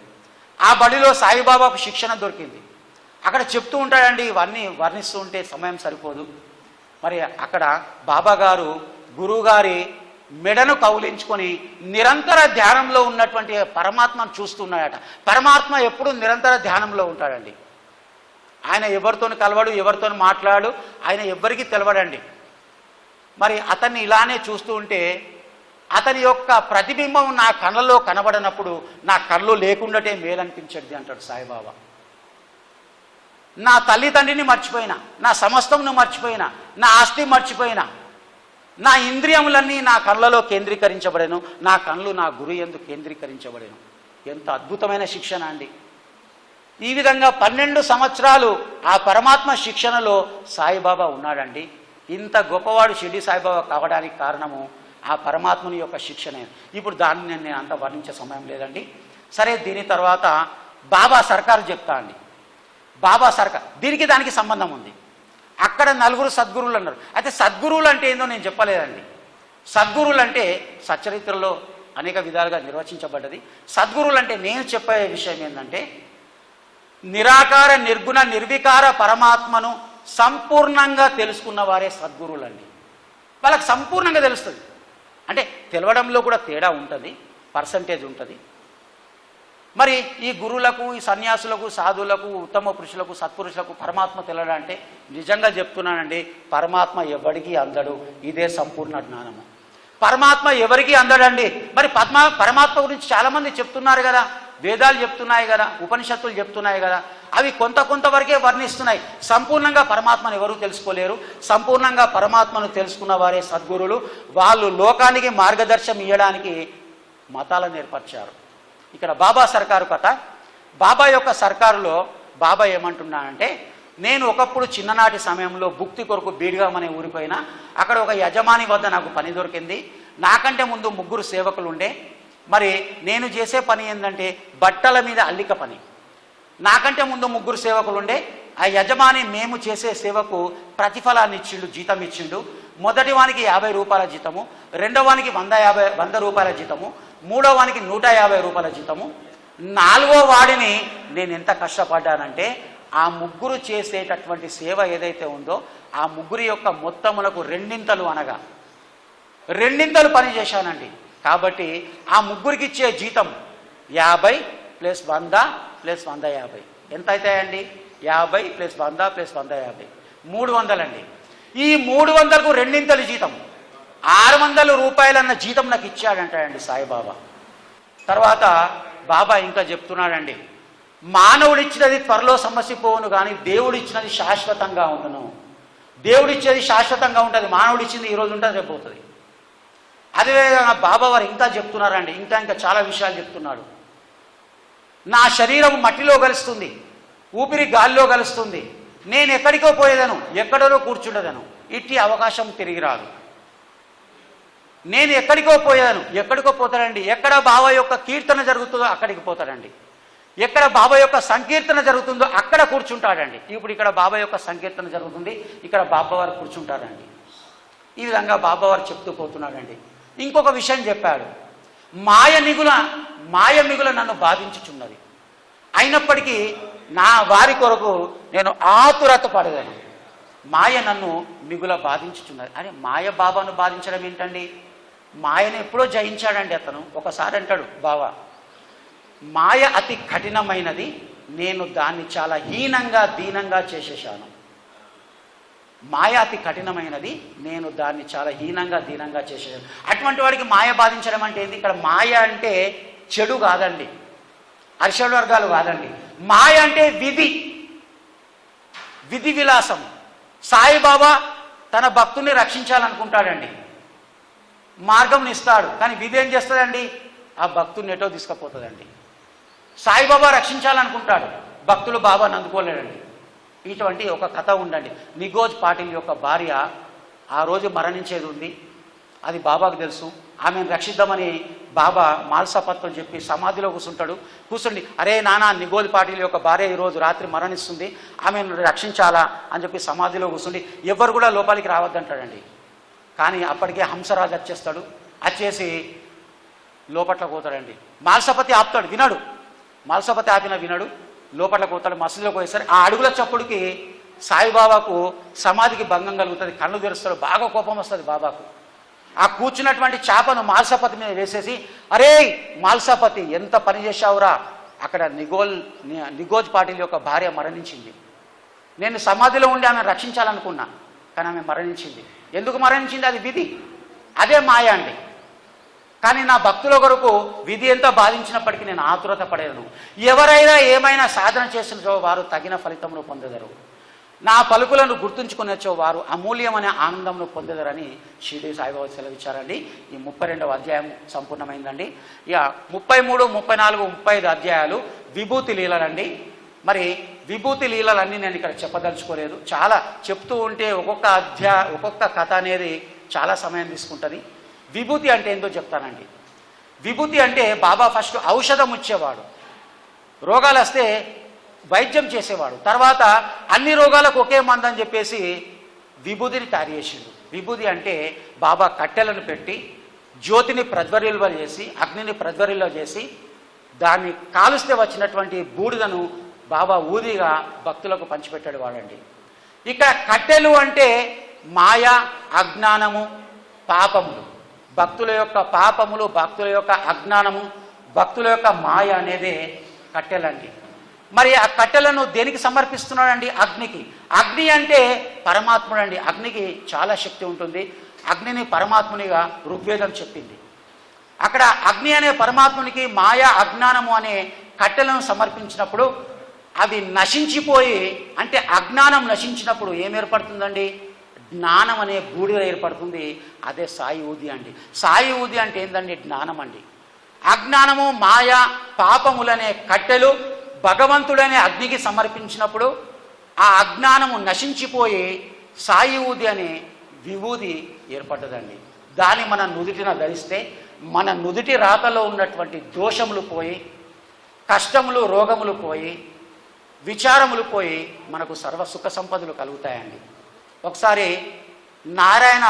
ఆ బడిలో సాయిబాబాకు శిక్షణ దొరికింది. అక్కడ చెప్తూ ఉంటాడండి, ఇవన్నీ వర్ణిస్తూ ఉంటే సమయం సరిపోదు. మరి అక్కడ బాబా గారు గురువుగారి మెడను కౌలించుకొని నిరంతర ధ్యానంలో ఉన్నటువంటి పరమాత్మను చూస్తున్నాడట. పరమాత్మ ఎప్పుడు నిరంతర ధ్యానంలో ఉంటాడండి. ఆయన ఎవరితోని కలవడు, ఎవరితో మాట్లాడు, ఆయన ఎవ్వరికీ తెలవడండి. మరి అతన్ని ఇలానే చూస్తూ ఉంటే అతని యొక్క ప్రతిబింబం నా కళ్ళలో కనబడినప్పుడు నా కళ్ళు లేకుండాటే మేలనిపించద్ది అంటాడు సాయిబాబా. నా తల్లిదండ్రిని మర్చిపోయినా, నా సమస్తమును మర్చిపోయినా, నా ఆస్తి మర్చిపోయినా, నా ఇంద్రియములన్నీ నా కళ్ళలో కేంద్రీకరించబడేను, నా కళ్ళు నా గురు యందు కేంద్రీకరించబడేను. ఎంత అద్భుతమైన శిక్షణ అండి. ఈ విధంగా 12 సంవత్సరాలు ఆ పరమాత్మ శిక్షణలో సాయిబాబా ఉన్నాడండి. ఇంత గొప్పవాడు షిరిడి సాయిబాబా కావడానికి కారణము ఆ పరమాత్మని యొక్క శిక్షణే. ఇప్పుడు దాన్ని నేను అంత వర్ణించే సమయం లేదండి. సరే, దీని తర్వాత బాబా సర్కార్ చెప్తా అండి. బాబా సర్కార్, దీనికి దానికి సంబంధం ఉంది. అక్కడ 4 సద్గురువులు అన్నారు. అయితే సద్గురువులు అంటే ఏందో నేను చెప్పలేదండి. సద్గురువులు అంటే సచ్చరిత్రలో అనేక విధాలుగా నిర్వచించబడ్డది. సద్గురువులు అంటే నేను చెప్పే విషయం ఏంటంటే నిరాకార, నిర్గుణ, నిర్వికార పరమాత్మను సంపూర్ణంగా తెలుసుకున్న వారే సద్గురువులండి. వాళ్ళకి సంపూర్ణంగా తెలుస్తుంది. అంటే తెలవడంలో కూడా తేడా ఉంటుంది, పర్సంటేజ్ ఉంటుంది. మరి ఈ గురువులకు, ఈ సన్యాసులకు, సాధువులకు, ఉత్తమ పురుషులకు, సత్పురుషులకు పరమాత్మ తెలవడం అంటే నిజంగా చెప్తున్నానండి, పరమాత్మ ఎవరికి అందడు. ఇదే సంపూర్ణ జ్ఞానము. పరమాత్మ ఎవరికి అందడండి. మరి పరమాత్మ గురించి చాలామంది చెప్తున్నారు కదా, వేదాలు చెప్తున్నాయి కదా, ఉపనిషత్తులు చెప్తున్నాయి కదా, అవి కొంత వరకే వర్ణిస్తున్నాయి. సంపూర్ణంగా పరమాత్మను ఎవరూ తెలుసుకోలేరు. సంపూర్ణంగా పరమాత్మను తెలుసుకున్న వారే సద్గురువులు. వాళ్ళు లోకానికి మార్గదర్శనం ఇవ్వడానికి మతాలను ఏర్పరిచారు. ఇక్కడ బాబా సర్కారు కథ. బాబా యొక్క సర్కారులో బాబా ఏమంటున్నానంటే, నేను ఒకప్పుడు చిన్ననాటి సమయంలో భుక్తి కొరకు బీడ్గాం అనే ఊరిపోయినా, అక్కడ ఒక యజమాని వద్ద నాకు పని దొరికింది. నాకంటే ముందు 3 సేవకులు ఉండే. మరి నేను చేసే పని ఏంటంటే బట్టల మీద అల్లిక పని. నాకంటే ముందు 3 సేవకులు ఉండే. ఆ యజమాని మేము చేసే సేవకు ప్రతిఫలాన్ని ఇచ్చిండు, జీతం ఇచ్చిండు. మొదటి వానికి 50 రూపాయల జీతము, రెండో వానికి 100 రూపాయల జీతము, మూడో వానికి 150 రూపాయల జీతము, 4వ వాడిని నేను ఎంత కష్టపడ్డానంటే ఆ 3 చేసేటటువంటి సేవ ఏదైతే ఉందో ఆ 3 యొక్క మొత్తములకు 2 అనగా 2 పని చేశానండి. కాబట్టి ఆ 3కి ఇచ్చే జీతం 50 + 100 + 150 ఎంత అవుతాయండి? 50 + 100 + 150 300 అండి. ఈ 300కు 2 జీతం, 600 రూపాయలన్న జీతం నాకు ఇచ్చాడంటాడండి సాయిబాబా. తర్వాత బాబా ఇంకా చెప్తున్నాడండి, మానవుడిచ్చినది త్వరలో సమసిపోవును కానీ దేవుడిచ్చినది శాశ్వతంగా ఉండును. దేవుడిచ్చేది శాశ్వతంగా ఉంటుంది, మానవుడిచ్చింది ఈరోజు ఉంటుంది, రేపు పోతుంది. అదేవిధంగా బాబా వారు ఇంకా చెప్తున్నారండి, ఇంకా చాలా విషయాలు చెప్తున్నాడు. నా శరీరం మట్టిలో కలుస్తుంది, ఊపిరి గాలిలో కలుస్తుంది, నేను ఎక్కడికో పోయేదను, ఎక్కడో కూర్చుండదను, ఇట్టి అవకాశం తిరిగి రాదు. నేను ఎక్కడికో పోయేదను, ఎక్కడికో పోతాడండి. ఎక్కడ బాబా యొక్క కీర్తన జరుగుతుందో అక్కడికి పోతాడండి. ఎక్కడ బాబా యొక్క సంకీర్తన జరుగుతుందో అక్కడ కూర్చుంటాడండి. ఇప్పుడు ఇక్కడ బాబా యొక్క సంకీర్తన జరుగుతుంది, ఇక్కడ బాబా వారు కూర్చుంటారండి. ఈ విధంగా బాబా వారు చెప్తూ పోతున్నాడండి. ఇంకొక విషయం చెప్పాడు, మాయ మిగుల నన్ను బాధించుచున్నది, అయినప్పటికీ నా వారి కొరకు నేను ఆతురత పడేదాను. మాయ నన్ను మిగుల బాధించుచున్నది. అరే, మాయ బాబాను బాధించడం ఏంటండి? మాయను ఎప్పుడో జయించాడండి అతను. ఒకసారి అంటాడు బాబా, మాయ అతి కఠినమైనది, నేను దాన్ని చాలా దీనంగా చేసేసాను. మాయ అతి కఠినమైనది, నేను దాన్ని చాలా హీనంగా దీనంగా చేసేది. అటువంటి వాడికి మాయ బాధించడం అంటే ఏంటి? ఇక్కడ మాయ అంటే చెడు కాదండి, అరిషడ్ వర్గాలు కాదండి. మాయ అంటే విధి, విధి విలాసం. సాయిబాబా తన భక్తుల్ని రక్షించాలనుకుంటాడండి, మార్గంని ఇస్తాడు, కానీ విధి ఏం చేస్తుందండి? ఆ భక్తుల్ని ఎటో తీసుకుపోతుందండి. సాయిబాబా రక్షించాలనుకుంటాడు, భక్తులు బాబాను అందుకోలేడండి. ఇటువంటి ఒక కథ ఉండండి. నిగోజ్ పాటిల్ యొక్క భార్య ఆ రోజు మరణించేది ఉంది, అది బాబాకు తెలుసు. ఆమెను రక్షిద్దామని బాబా మాల్సాపత్తో చెప్పి సమాధిలో కూర్చుండి, అరే నానా, నిగోజ్ పాటిల్ యొక్క భార్య ఈరోజు రాత్రి మరణిస్తుంది, ఆమెను రక్షించాలా అని చెప్పి సమాధిలో కూర్చుండి ఎవరు కూడా లోపలికి రావద్దంటాడండి. కానీ అప్పటికే హంసరాజు వచ్చేసి లోపట్ల పోతాడండి. మాల్సపతి ఆపుతాడు, వినడు. మాల్సపతి ఆపిన వినడు, లోపట్ల పోతాడు. మసీదులోకి పోయేసరి ఆ అడుగుల చప్పుడుకి సాయిబాబాకు సమాధికి భంగం కలుగుతుంది, కళ్ళు తెరుస్తాడు, బాగా కోపం వస్తుంది బాబాకు. ఆ కూర్చున్నటువంటి చేపను మాల్సపతి మీద వేసేసి, అరే మాల్సపతి, ఎంత పని చేశావురా, అక్కడ నిగోజ్ పాటిల్ యొక్క భార్య మరణించింది, నేను సమాధిలో ఉండి ఆమె రక్షించాలనుకున్నా, కానీ ఆమె మరణించింది. ఎందుకు మరణించింది? అది విధి, అదే మాయ అండి. కానీ నా భక్తుల కొరకు విధి ఎంత బాధించినప్పటికీ నేను ఆతురత పడేదను. ఎవరైనా ఏమైనా సాధన చేసినచో వారు తగిన ఫలితమును పొందెదరు, నా పలుకులను గుర్తుంచుకునేచో వారు అమూల్యమైన ఆనందమును పొందెదరని షిరిడి సాయిబాబా సెలవిచ్చారండి. ఈ 32వ అధ్యాయం సంపూర్ణమైందండి. ఇక 33, 34, 35 అధ్యాయాలు విభూతి లీలలండి. మరి విభూతి లీలలన్నీ నేను ఇక్కడ చెప్పదలుచుకోలేదు, చాలా చెప్తూ ఉంటే ఒక్కొక్క కథ అనేది చాలా సమయం తీసుకుంటుంది. విభూతి అంటే ఏందో చెప్తానండి. విభూతి అంటే బాబా ఫస్ట్ ఔషధం ఇచ్చేవాడు, రోగాలు వస్తే వైద్యం చేసేవాడు, తర్వాత అన్ని రోగాలకు ఒకే మందని చెప్పేసి విభూతిని తయారు చేసిండు. విభూతి అంటే బాబా కట్టెలను పెట్టి జ్యోతిని ప్రజ్వరిల్వ చేసి, అగ్నిని ప్రజ్వరిల్వ చేసి, దాన్ని కాలుస్తే వచ్చినటువంటి బూడిదను బాబా ఊదిగా భక్తులకు పంచిపెట్టాడు వాడండి. ఇక కట్టెలు అంటే మాయ, అజ్ఞానము, పాపములు, భక్తుల యొక్క పాపములు, భక్తుల యొక్క అజ్ఞానము, భక్తుల యొక్క మాయ అనేదే కట్టెలండి. మరి ఆ కట్టెలను దేనికి సమర్పిస్తున్నాడండి? అగ్నికి. అగ్ని అంటే పరమాత్ముడు అండి. అగ్నికి చాలా శక్తి ఉంటుంది. అగ్నిని పరమాత్మునిగా ఋగ్వేదం చెప్పింది. అక్కడ అగ్ని అనే పరమాత్మునికి మాయ, అజ్ఞానము అనే కట్టెలను సమర్పించినప్పుడు అవి నశించిపోయి, అంటే అజ్ఞానం నశించినప్పుడు ఏం ఏర్పడుతుందండి? జ్ఞానం అనే బూడిద ఏర్పడుతుంది. అదే సాయి ఊది అండి. సాయి ఊది అంటే ఏంటండి? జ్ఞానం అండి. అజ్ఞానము, మాయ, పాపములనే కట్టెలు భగవంతుడనే అగ్నికి సమర్పించినప్పుడు ఆ అజ్ఞానము నశించిపోయి సాయి ఊది అనే విభూది ఏర్పడ్డదండి. దాన్ని మన నుదుటిన ధరిస్తే మన నుదుటి రాతలో ఉన్నటువంటి దోషములు పోయి, కష్టములు, రోగములు పోయి, విచారములు పోయి మనకు సర్వ సుఖ సంపదలు కలుగుతాయండి. ఒకసారి నారాయణ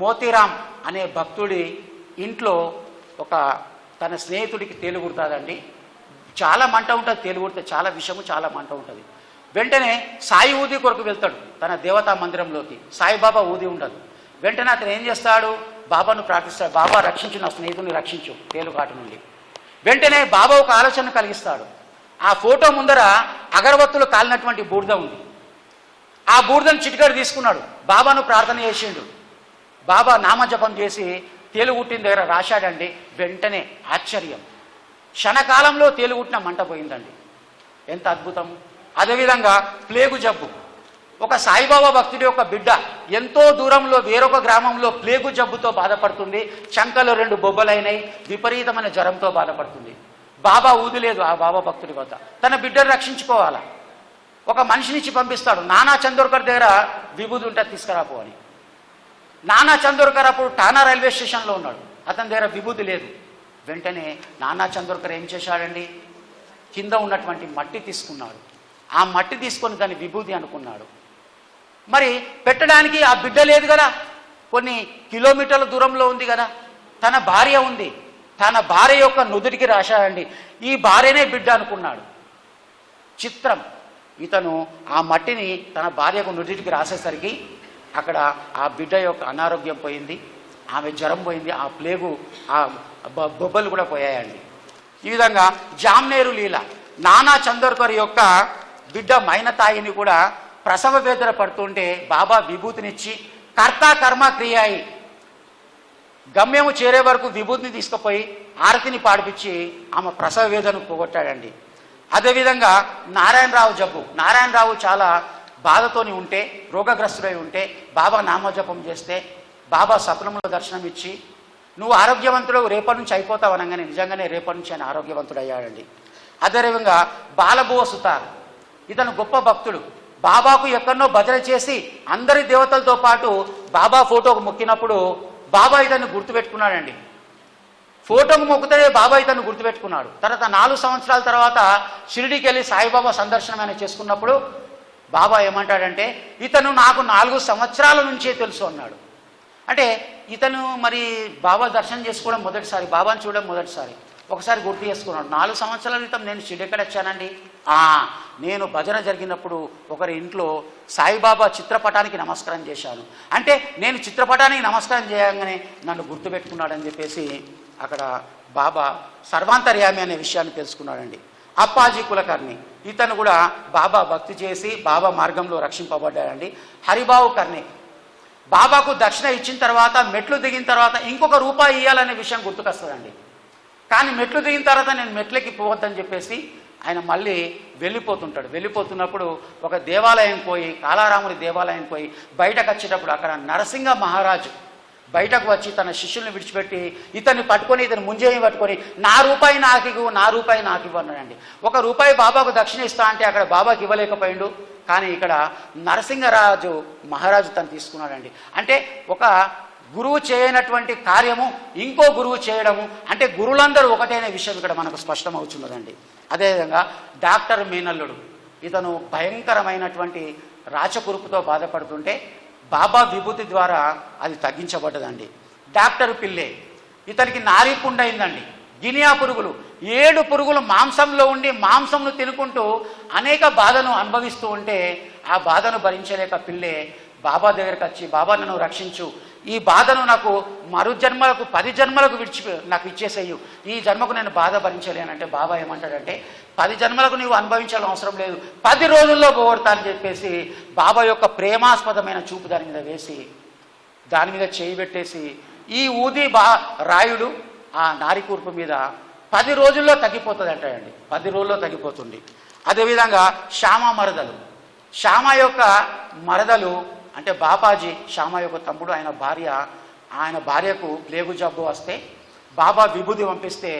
మోతీరామ్ అనే భక్తుడి ఇంట్లో ఒక తన స్నేహితుడికి తేలు కుడుతుందండి. చాలా మంట ఉంటుంది, తేలు కుడితే చాలా విషము, చాలా మంట ఉంటుంది. వెంటనే సాయి ఊది కొరకు వెళ్తాడు తన దేవతా మందిరంలోకి. సాయిబాబా ఊది ఉండదు. వెంటనే అతను ఏం చేస్తాడు? బాబాను ప్రార్థిస్తాడు, బాబా రక్షించు, నా స్నేహితుడిని రక్షించు తేలు కాటు నుండి. వెంటనే బాబా ఒక ఆలోచన కలిగిస్తాడు. ఆ ఫోటో ముందర అగరబత్తులు కాలినటువంటి బూడిద ఉంది. ఆ బూడిదను చిటికడు తీసుకున్నాడు, బాబాను ప్రార్థన చేసిండు. బాబా నామజపం చేసి తేలుగుట్టిన దగ్గర రాశాడండి. వెంటనే ఆశ్చర్యం, క్షణకాలంలో తేలుగుట్టిన మంట పోయిందండి. ఎంత అద్భుతం! అదేవిధంగా ప్లేగు జబ్బు, ఒక సాయిబాబా భక్తుడి యొక్క బిడ్డ ఎంతో దూరంలో వేరొక గ్రామంలో ప్లేగు జబ్బుతో బాధపడుతుంది. చంకలో 2 బొబ్బలైనాయి, విపరీతమైన జ్వరంతో బాధపడుతుంది. బాబా ఊది లేదు ఆ బాబా భక్తుడి వద్ద. తన బిడ్డను రక్షించుకోవాలా, ఒక మనిషినిచ్చి పంపిస్తాడు. నానా చందోర్కర్ దగ్గర విభూది ఉంటే తీసుకురాపో అని. నానా చందోర్కర్ అప్పుడు టానా రైల్వే స్టేషన్లో ఉన్నాడు, అతని దగ్గర విభూది లేదు. వెంటనే నానా చందోర్కర్ ఏం చేశాడండి? కింద ఉన్నటువంటి మట్టి తీసుకున్నాడు. ఆ మట్టి తీసుకొని దాన్ని విభూది అనుకున్నాడు. మరి పెట్టడానికి ఆ బిడ్డ లేదు కదా, కొన్ని కిలోమీటర్ల దూరంలో ఉంది కదా, తన భార్య ఉంది. తన భార్య యొక్క నుదుటికి రాశాడండి. ఈ భార్యనే బిడ్డ అనుకున్నాడు. చిత్రం, ఇతను ఆ మట్టిని తన భార్యకు నుదుటికి రాసేసరికి అక్కడ ఆ బిడ్డ యొక్క అనారోగ్యం పోయింది, ఆమె జ్వరం పోయింది, ఆ ప్లేగు, ఆ బొబ్బలు కూడా పోయాయండి. ఈ విధంగా జామ్నేరు లీల, నానా చందోర్కర్ యొక్క బిడ్డ మైనతాయిని కూడా ప్రసవ వేదన పడుతుంటే బాబా విభూతినిచ్చి కర్త కర్మ క్రియాయి గమ్యము చేరే వరకు విభూతిని తీసుకుపోయి ఆరతిని పాడిపించి ఆమె ప్రసవ వేదనను పోగొట్టాడండి. అదేవిధంగా నారాయణరావు జబ్బు, నారాయణరావు చాలా బాధతోని ఉంటే, రోగగ్రస్తుడై ఉంటే బాబా నామజపం చేస్తే బాబా స్వప్నంలో దర్శనం ఇచ్చి నువ్వు ఆరోగ్యవంతుడు రేపటి నుంచి అయిపోతావు అనగానే నిజంగానే రేపటి నుంచి ఆయన ఆరోగ్యవంతుడు అయ్యాడండి. అదేవిధంగా బాలభువ సుతార్, ఇతను గొప్ప భక్తుడు. బాబాకు ఎక్కడనో భజన చేసి అందరి దేవతలతో పాటు బాబా ఫోటోకు మొక్కినప్పుడు బాబా ఇతన్ని గుర్తుపెట్టుకున్నాడండి. ఫోటోకు మొక్కుతే బాబా ఇతన్ని గుర్తుపెట్టుకున్నాడు. తర్వాత 4 సంవత్సరాల తర్వాత షిరిడీకి వెళ్ళి సాయిబాబా సందర్శనం ఆయన చేసుకున్నప్పుడు బాబా ఏమంటాడంటే ఇతను నాకు 4 సంవత్సరాల నుంచే తెలుసు అన్నాడు. అంటే ఇతను మరి బాబా దర్శనం చేసుకోవడం మొదటిసారి, బాబాను చూడడం మొదటిసారి. ఒకసారి గుర్తు చేసుకున్నాడు, 4 సంవత్సరాల క్రితం నేను షిరిడి ఎక్కడ వచ్చానండి, నేను భజన జరిగినప్పుడు ఒకరి ఇంట్లో సాయిబాబా చిత్రపటానికి నమస్కారం చేశాను. అంటే నేను చిత్రపటానికి నమస్కారం చేయగానే నన్ను గుర్తుపెట్టుకున్నాడని చెప్పేసి అక్కడ బాబా సర్వాంతర్యామి అనే విషయాన్ని తెలుసుకున్నాడండి. అప్పాజీ కులకర్ణి, ఇతను కూడా బాబా భక్తి చేసి బాబా మార్గంలో రక్షింపబడ్డాడండి. హరిబాబు కర్ణి, బాబాకు దక్షిణ ఇచ్చిన తర్వాత మెట్లు దిగిన తర్వాత ఇంకొక రూపాయి ఇవ్వాలనే విషయం గుర్తుకొస్తుందండి. కానీ మెట్లు దిగిన తర్వాత నేను మెట్లకి పోవద్దని చెప్పేసి ఆయన మళ్ళీ వెళ్ళిపోతుంటాడు. వెళ్ళిపోతున్నప్పుడు ఒక దేవాలయం పోయి, కాలారాముడి దేవాలయం పోయి బయటకు వచ్చేటప్పుడు అక్కడ నరసింహ మహారాజు బయటకు వచ్చి తన శిష్యుల్ని విడిచిపెట్టి ఇతన్ని పట్టుకొని, ఇతను ముంజేయి పట్టుకొని నా రూపాయి నాకు ఇవ్వు అన్నాడండి. ₹1 బాబాకు దక్షిణ ఇస్తా అంటే అక్కడ బాబాకి ఇవ్వలేకపోయిండు. కానీ ఇక్కడ నరసింహరాజు మహారాజు తను తీసుకున్నాడండి. అంటే ఒక గురువు చేయనటువంటి కార్యము ఇంకో గురువు చేయడము, అంటే గురువులందరూ ఒకటైన విషయం ఇక్కడ మనకు స్పష్టమవుతున్నదండి. అదేవిధంగా డాక్టర్ మీనల్లుడు, ఇతను భయంకరమైనటువంటి రాచకురుపుతో బాధపడుతుంటే బాబా విభూతి ద్వారా అది తగ్గించబడ్డదండి. డాక్టర్ పిల్లే, ఇతనికి నారీ పుండైందండి. గినియా పురుగులు 7 పురుగులు మాంసంలో ఉండి మాంసంను తినుకుంటూ అనేక బాధను అనుభవిస్తూ ఉంటే ఆ బాధను భరించలేక పిల్లే బాబా దగ్గరికి వచ్చి బాబా నన్ను రక్షించు, ఈ బాధను నాకు మరు జన్మలకు 10 జన్మలకు నాకు ఇచ్చేసేయు, ఈ జన్మకు నేను బాధ భరించలేనంటే బాబా ఏమంటాడంటే 10 జన్మలకు నీవు అనుభవించాల్సిన అవసరం లేదు, 10 రోజుల్లో పోగొడతా అని చెప్పేసి బాబా యొక్క ప్రేమాస్పదమైన చూపు దాని మీద వేసి దాని మీద చేయి పెట్టేసి ఈ ఊది రాయుడు ఆ నారి కూర్పు మీద 10 రోజుల్లో తగ్గిపోతుంది అంటాడండి. 10 రోజుల్లో తగ్గిపోతుంది. అదేవిధంగా శ్యామ మరదలు, శ్యామ యొక్క మరదలు అంటే బాబాజీ శ్యామ యొక్క తమ్ముడు, ఆయన భార్యకు ప్లేగు జబ్బు వస్తే బాబా విభూది పంపిస్తే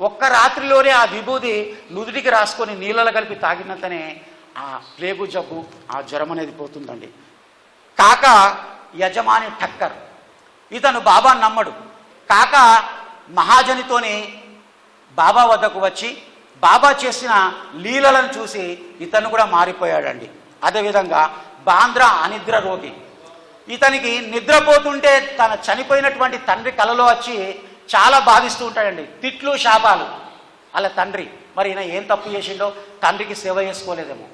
ఒక్క రాత్రిలోనే ఆ విభూది నుదుటికి రాసుకొని నీళ్ళలో కలిపి తాగినంతనే ఆ ప్లేగు జబ్బు, ఆ జ్వరం అనేది పోతుందండి. కాక యజమాని ఠక్కర్, ఇతను బాబా నమ్మడు. కాక మహాజనితోని బాబా వద్దకు వచ్చి బాబా చేసిన లీలలను చూసి ఇతను కూడా మారిపోయాడండి. అదేవిధంగా బాంద్రా అనిద్ర రోగి, ఇతనికి నిద్రపోతుంటే తన చనిపోయినటువంటి తండ్రి కలలో వచ్చి చాలా బాధిస్తూ ఉంటాడండి. తిట్లు శాపాలు అలా తండ్రి, మరి ఈయన ఏం తప్పు చేసిండో, తండ్రికి సేవ చేసుకోలేదేమో,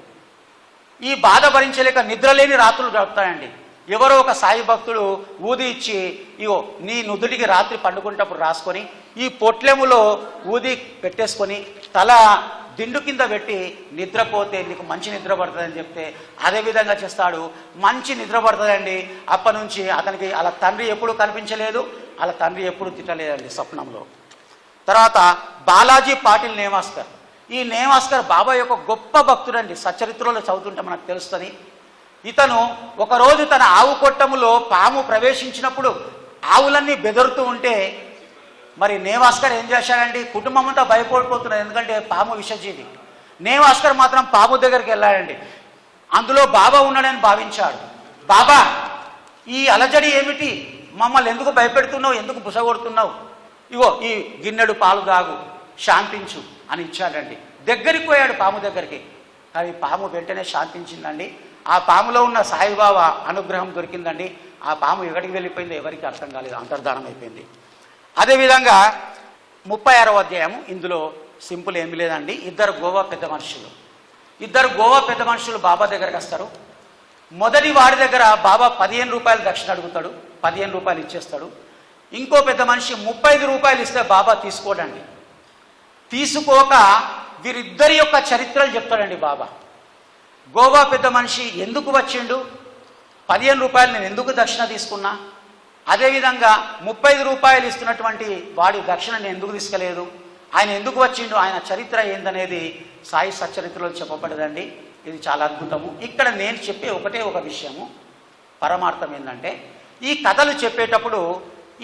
ఈ బాధ భరించలేక నిద్రలేని రాత్రులు గడుపుతాయండి. ఎవరో ఒక సాయి భక్తుడు ఊది ఇచ్చి ఇగో నీ నుదుటికి రాత్రి పండుకునేటప్పుడు రాసుకొని ఈ పొట్లెములో ఊది పెట్టేసుకొని తల దిండు కింద పెట్టి నిద్రపోతే నీకు మంచి నిద్ర పడుతుందని చెప్తే అదేవిధంగా చేస్తాడు. మంచి నిద్ర పడుతుందండి. అప్పటి నుంచి అతనికి అలా తండ్రి ఎప్పుడు కనిపించలేదు, అలా తండ్రి ఎప్పుడు తిట్టలేదండి స్వప్నంలో. తర్వాత బాలాజీ పాటిల్ నేవాస్కర్, ఈ నేవాస్కర్ బాబా యొక్క గొప్ప భక్తుడండి. సచరిత్రలో చదువుతుంటే మనకు తెలుస్తుంది. ఇతను ఒకరోజు తన ఆవు కొట్టములో పాము ప్రవేశించినప్పుడు ఆవులన్నీ బెదరుతూ ఉంటే మరి నేవాస్కర్ ఏం చేశాడండి, కుటుంబం అంతా భయపడిపోతున్నారు, ఎందుకంటే పాము విషజీవి. నేవాస్కర్ మాత్రం పాము దగ్గరికి వెళ్ళాడండి. అందులో బాబా ఉన్నాడని భావించాడు. బాబా ఈ అలజడి ఏమిటి, మమ్మల్ని ఎందుకు భయపెడుతున్నావు, ఎందుకు బుసగొడుతున్నావు, ఇగో ఈ గిన్నెడు పాలు తాగు, శాంతించు అని ఇచ్చాడండి. దగ్గరికి పోయాడు పాము దగ్గరికి, కానీ పాము వెంటనే శాంతించిందండి. ఆ పాములో ఉన్న సాయిబాబా అనుగ్రహం దొరికిందండి. ఆ పాము ఎక్కడికి వెళ్ళిపోయిందో ఎవరికి అర్థం కాలేదు, అంతర్ధానం అయిపోయింది. అదేవిధంగా 36వ అధ్యాయము, ఇందులో సింపుల్ ఏమి లేదండి. ఇద్దరు గోవా పెద్ద మనుషులు బాబా దగ్గరకు వస్తారు. మొదటి వాడి దగ్గర బాబా 15 రూపాయలు దక్షిణ అడుగుతాడు, 15 రూపాయలు ఇచ్చేస్తాడు. ఇంకో పెద్ద మనిషి 35 రూపాయలు ఇస్తే బాబా తీసుకోడండి. తీసుకోక వీరిద్దరి యొక్క చరిత్రలు చెప్తాడండి బాబా. గోవా పెద్ద మనిషి ఎందుకు వచ్చిండు, 15 రూపాయలు నేను ఎందుకు దక్షిణ తీసుకున్నా, అదేవిధంగా 35 రూపాయలు ఇస్తున్నటువంటి వాడి దక్షిణ నేను ఎందుకు తీసుకోలేదు, ఆయన ఎందుకు వచ్చిండు, ఆయన చరిత్ర ఏందనేది సాయి సచ్చరిత్రలో చెప్పబడదండి. ఇది చాలా అద్భుతము. ఇక్కడ నేను చెప్పే ఒకటే ఒక విషయము, పరమార్థం ఏంటంటే ఈ కథలు చెప్పేటప్పుడు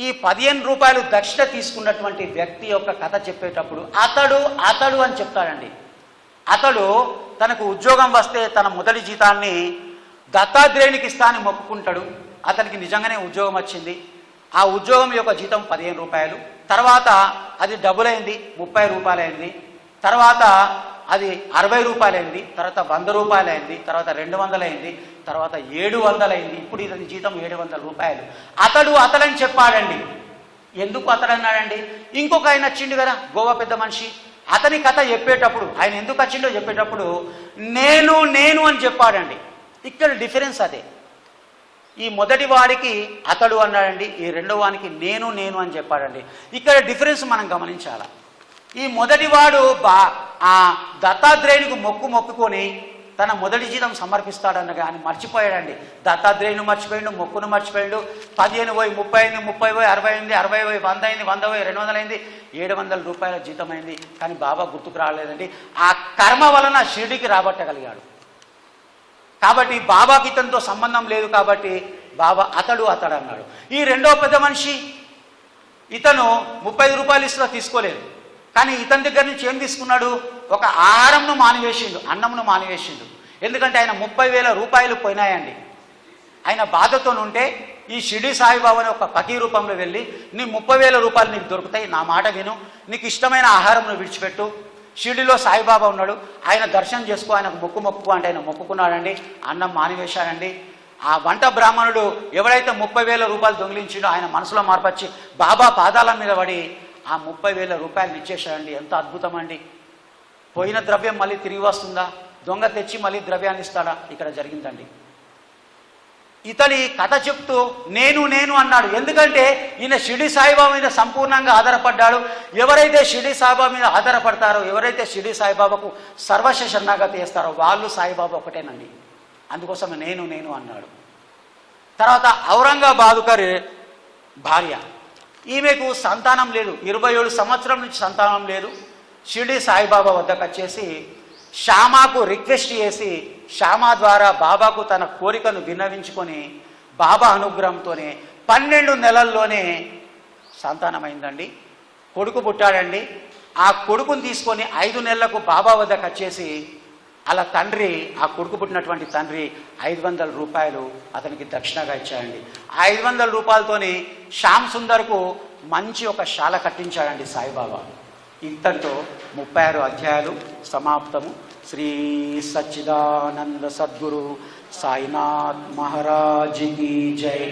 ఈ 15 రూపాయలు దక్షిణ తీసుకున్నటువంటి వ్యక్తి యొక్క కథ చెప్పేటప్పుడు అతడు అని చెప్తాడండి. అతడు తనకు ఉద్యోగం వస్తే తన మొదటి జీతాన్ని దత్తాత్రేయునికి ఇస్తా అని మొక్కుకుంటాడు. అతనికి నిజంగానే ఉద్యోగం వచ్చింది. ఆ ఉద్యోగం యొక్క జీతం 15 రూపాయలు, తర్వాత అది డబుల్ అయింది, 30 రూపాయలు అయింది, తర్వాత అది 60 రూపాయలు అయింది, తర్వాత 100 రూపాయలు అయింది, తర్వాత 200 అయింది, తర్వాత 700 అయింది. ఇప్పుడు ఇతని జీతం 700 రూపాయలు. అతడని చెప్పాడండి. ఎందుకు అతడన్నాడండి? ఇంకొక ఆయన వచ్చిండు కదా, గోవా పెద్ద మనిషి. అతని కథ చెప్పేటప్పుడు ఆయన ఎందుకు వచ్చిండో చెప్పేటప్పుడు నేను అని చెప్పాడండి. ఇక్కడ డిఫరెన్స్ అదే. ఈ మొదటి వాడికి అతడు అన్నాడండి, ఈ రెండో వానికి నేను అని చెప్పాడండి. ఇక్కడ డిఫరెన్స్ మనం గమనించాల. ఈ మొదటివాడు ఆ దత్తాత్రేయునికి మొక్కుకొని తన మొదటి జీతం సమర్పిస్తాడన్న కానీ మర్చిపోయాడండి. దత్తాత్రేయుని మర్చిపోయాడు, మొక్కును మర్చిపోయాడు. 15 పోయి 30 అయింది, 30 పోయి 60 అయింది, 60 పోయి 100 అయింది, 100 పోయి 200 అయింది, 700 రూపాయల జీతం అయింది. కానీ బాబా గుర్తుకు రాలేదండి. ఆ కర్మ వలన షిరిడికి రాబట్టగలిగాడు. కాబట్టి బాబాకి ఇతనితో సంబంధం లేదు కాబట్టి బాబా అతడు అన్నాడు. ఈ రెండో పెద్ద మనిషి ఇతను 35 రూపాయలు ఇస్తున్నా తీసుకోలేదు. కానీ ఇతని దగ్గర నుంచి ఏం తీసుకున్నాడు? ఒక ఆహారంను మానివేసిండు, అన్నంను మానివేసిండు. ఎందుకంటే ఆయన 30,000 రూపాయలు పోయినాయండి. ఆయన బాధతో ఉంటే ఈ షిరిడి సాయిబాబాని ఒక పకీ రూపంలో వెళ్ళి, నీ 30,000 రూపాయలు నీకు దొరుకుతాయి, నా మాట విను, నీకు ఇష్టమైన ఆహారంను విడిచిపెట్టు, షిరిడిలో సాయిబాబా ఉన్నాడు, ఆయన దర్శనం చేసుకో, ఆయనకు మొక్కు అంటే ఆయన మొక్కుకున్నాడండి, అన్నం మానివేశాడండి. ఆ వంట బ్రాహ్మణుడు ఎవరైతే 30,000 రూపాయలు దొంగిలించిండో ఆయన మనసులో మార్పచ్చి బాబా పాదాల మీద పడి ఆ 30,000 రూపాయలు ఇచ్చేశాడండి. ఎంత అద్భుతం అండి! పోయిన ద్రవ్యం మళ్ళీ తిరిగి వస్తుందా? దొంగ తెచ్చి మళ్ళీ ద్రవ్యాన్ని ఇస్తాడా? ఇక్కడ జరిగిందండి. ఇతడి కథ చెప్తూ నేను అన్నాడు. ఎందుకంటే ఈయన షిరిడి సాయిబాబా మీద సంపూర్ణంగా ఆధారపడ్డాడు. ఎవరైతే షిరిడి సాయిబాబా మీద ఆధారపడతారో, ఎవరైతే షిరిడి సాయిబాబాకు సర్వస్వ శరణాగతి చేస్తారో వాళ్ళు సాయిబాబా ఒకటేనండి. అందుకోసం నేను అన్నాడు. తర్వాత ఔరంగాబాదు గారి భార్య, ఈమెకు సంతానం లేదు, 27 సంవత్సరం నుంచి సంతానం లేదు. షిరిడి సాయిబాబా వద్దకు వచ్చేసి శ్యామాకు రిక్వెస్ట్ చేసి శ్యామ ద్వారా బాబాకు తన కోరికను విన్నవించుకొని బాబా అనుగ్రహంతోనే 12 నెలల్లోనే సంతానమైందండి. కొడుకు పుట్టాడండి. ఆ కొడుకుని తీసుకొని 5 నెలలకు బాబా వద్దకు వచ్చేసి అలా తండ్రి, ఆ కొడుకు పుట్టినటువంటి తండ్రి 500 రూపాయలు అతనికి దక్షిణగా ఇచ్చాడండి. ఆ 500 రూపాయలతోని శ్యామ్ సుందర్కు మంచి ఒక శాల కట్టించాడండి సాయిబాబా. ఇంతటితో 36 అధ్యాయాలు సమాప్తము. శ్రీ సచ్చిదానంద సద్గురు సాయినాథ్ మహారాజ్ కీ జై.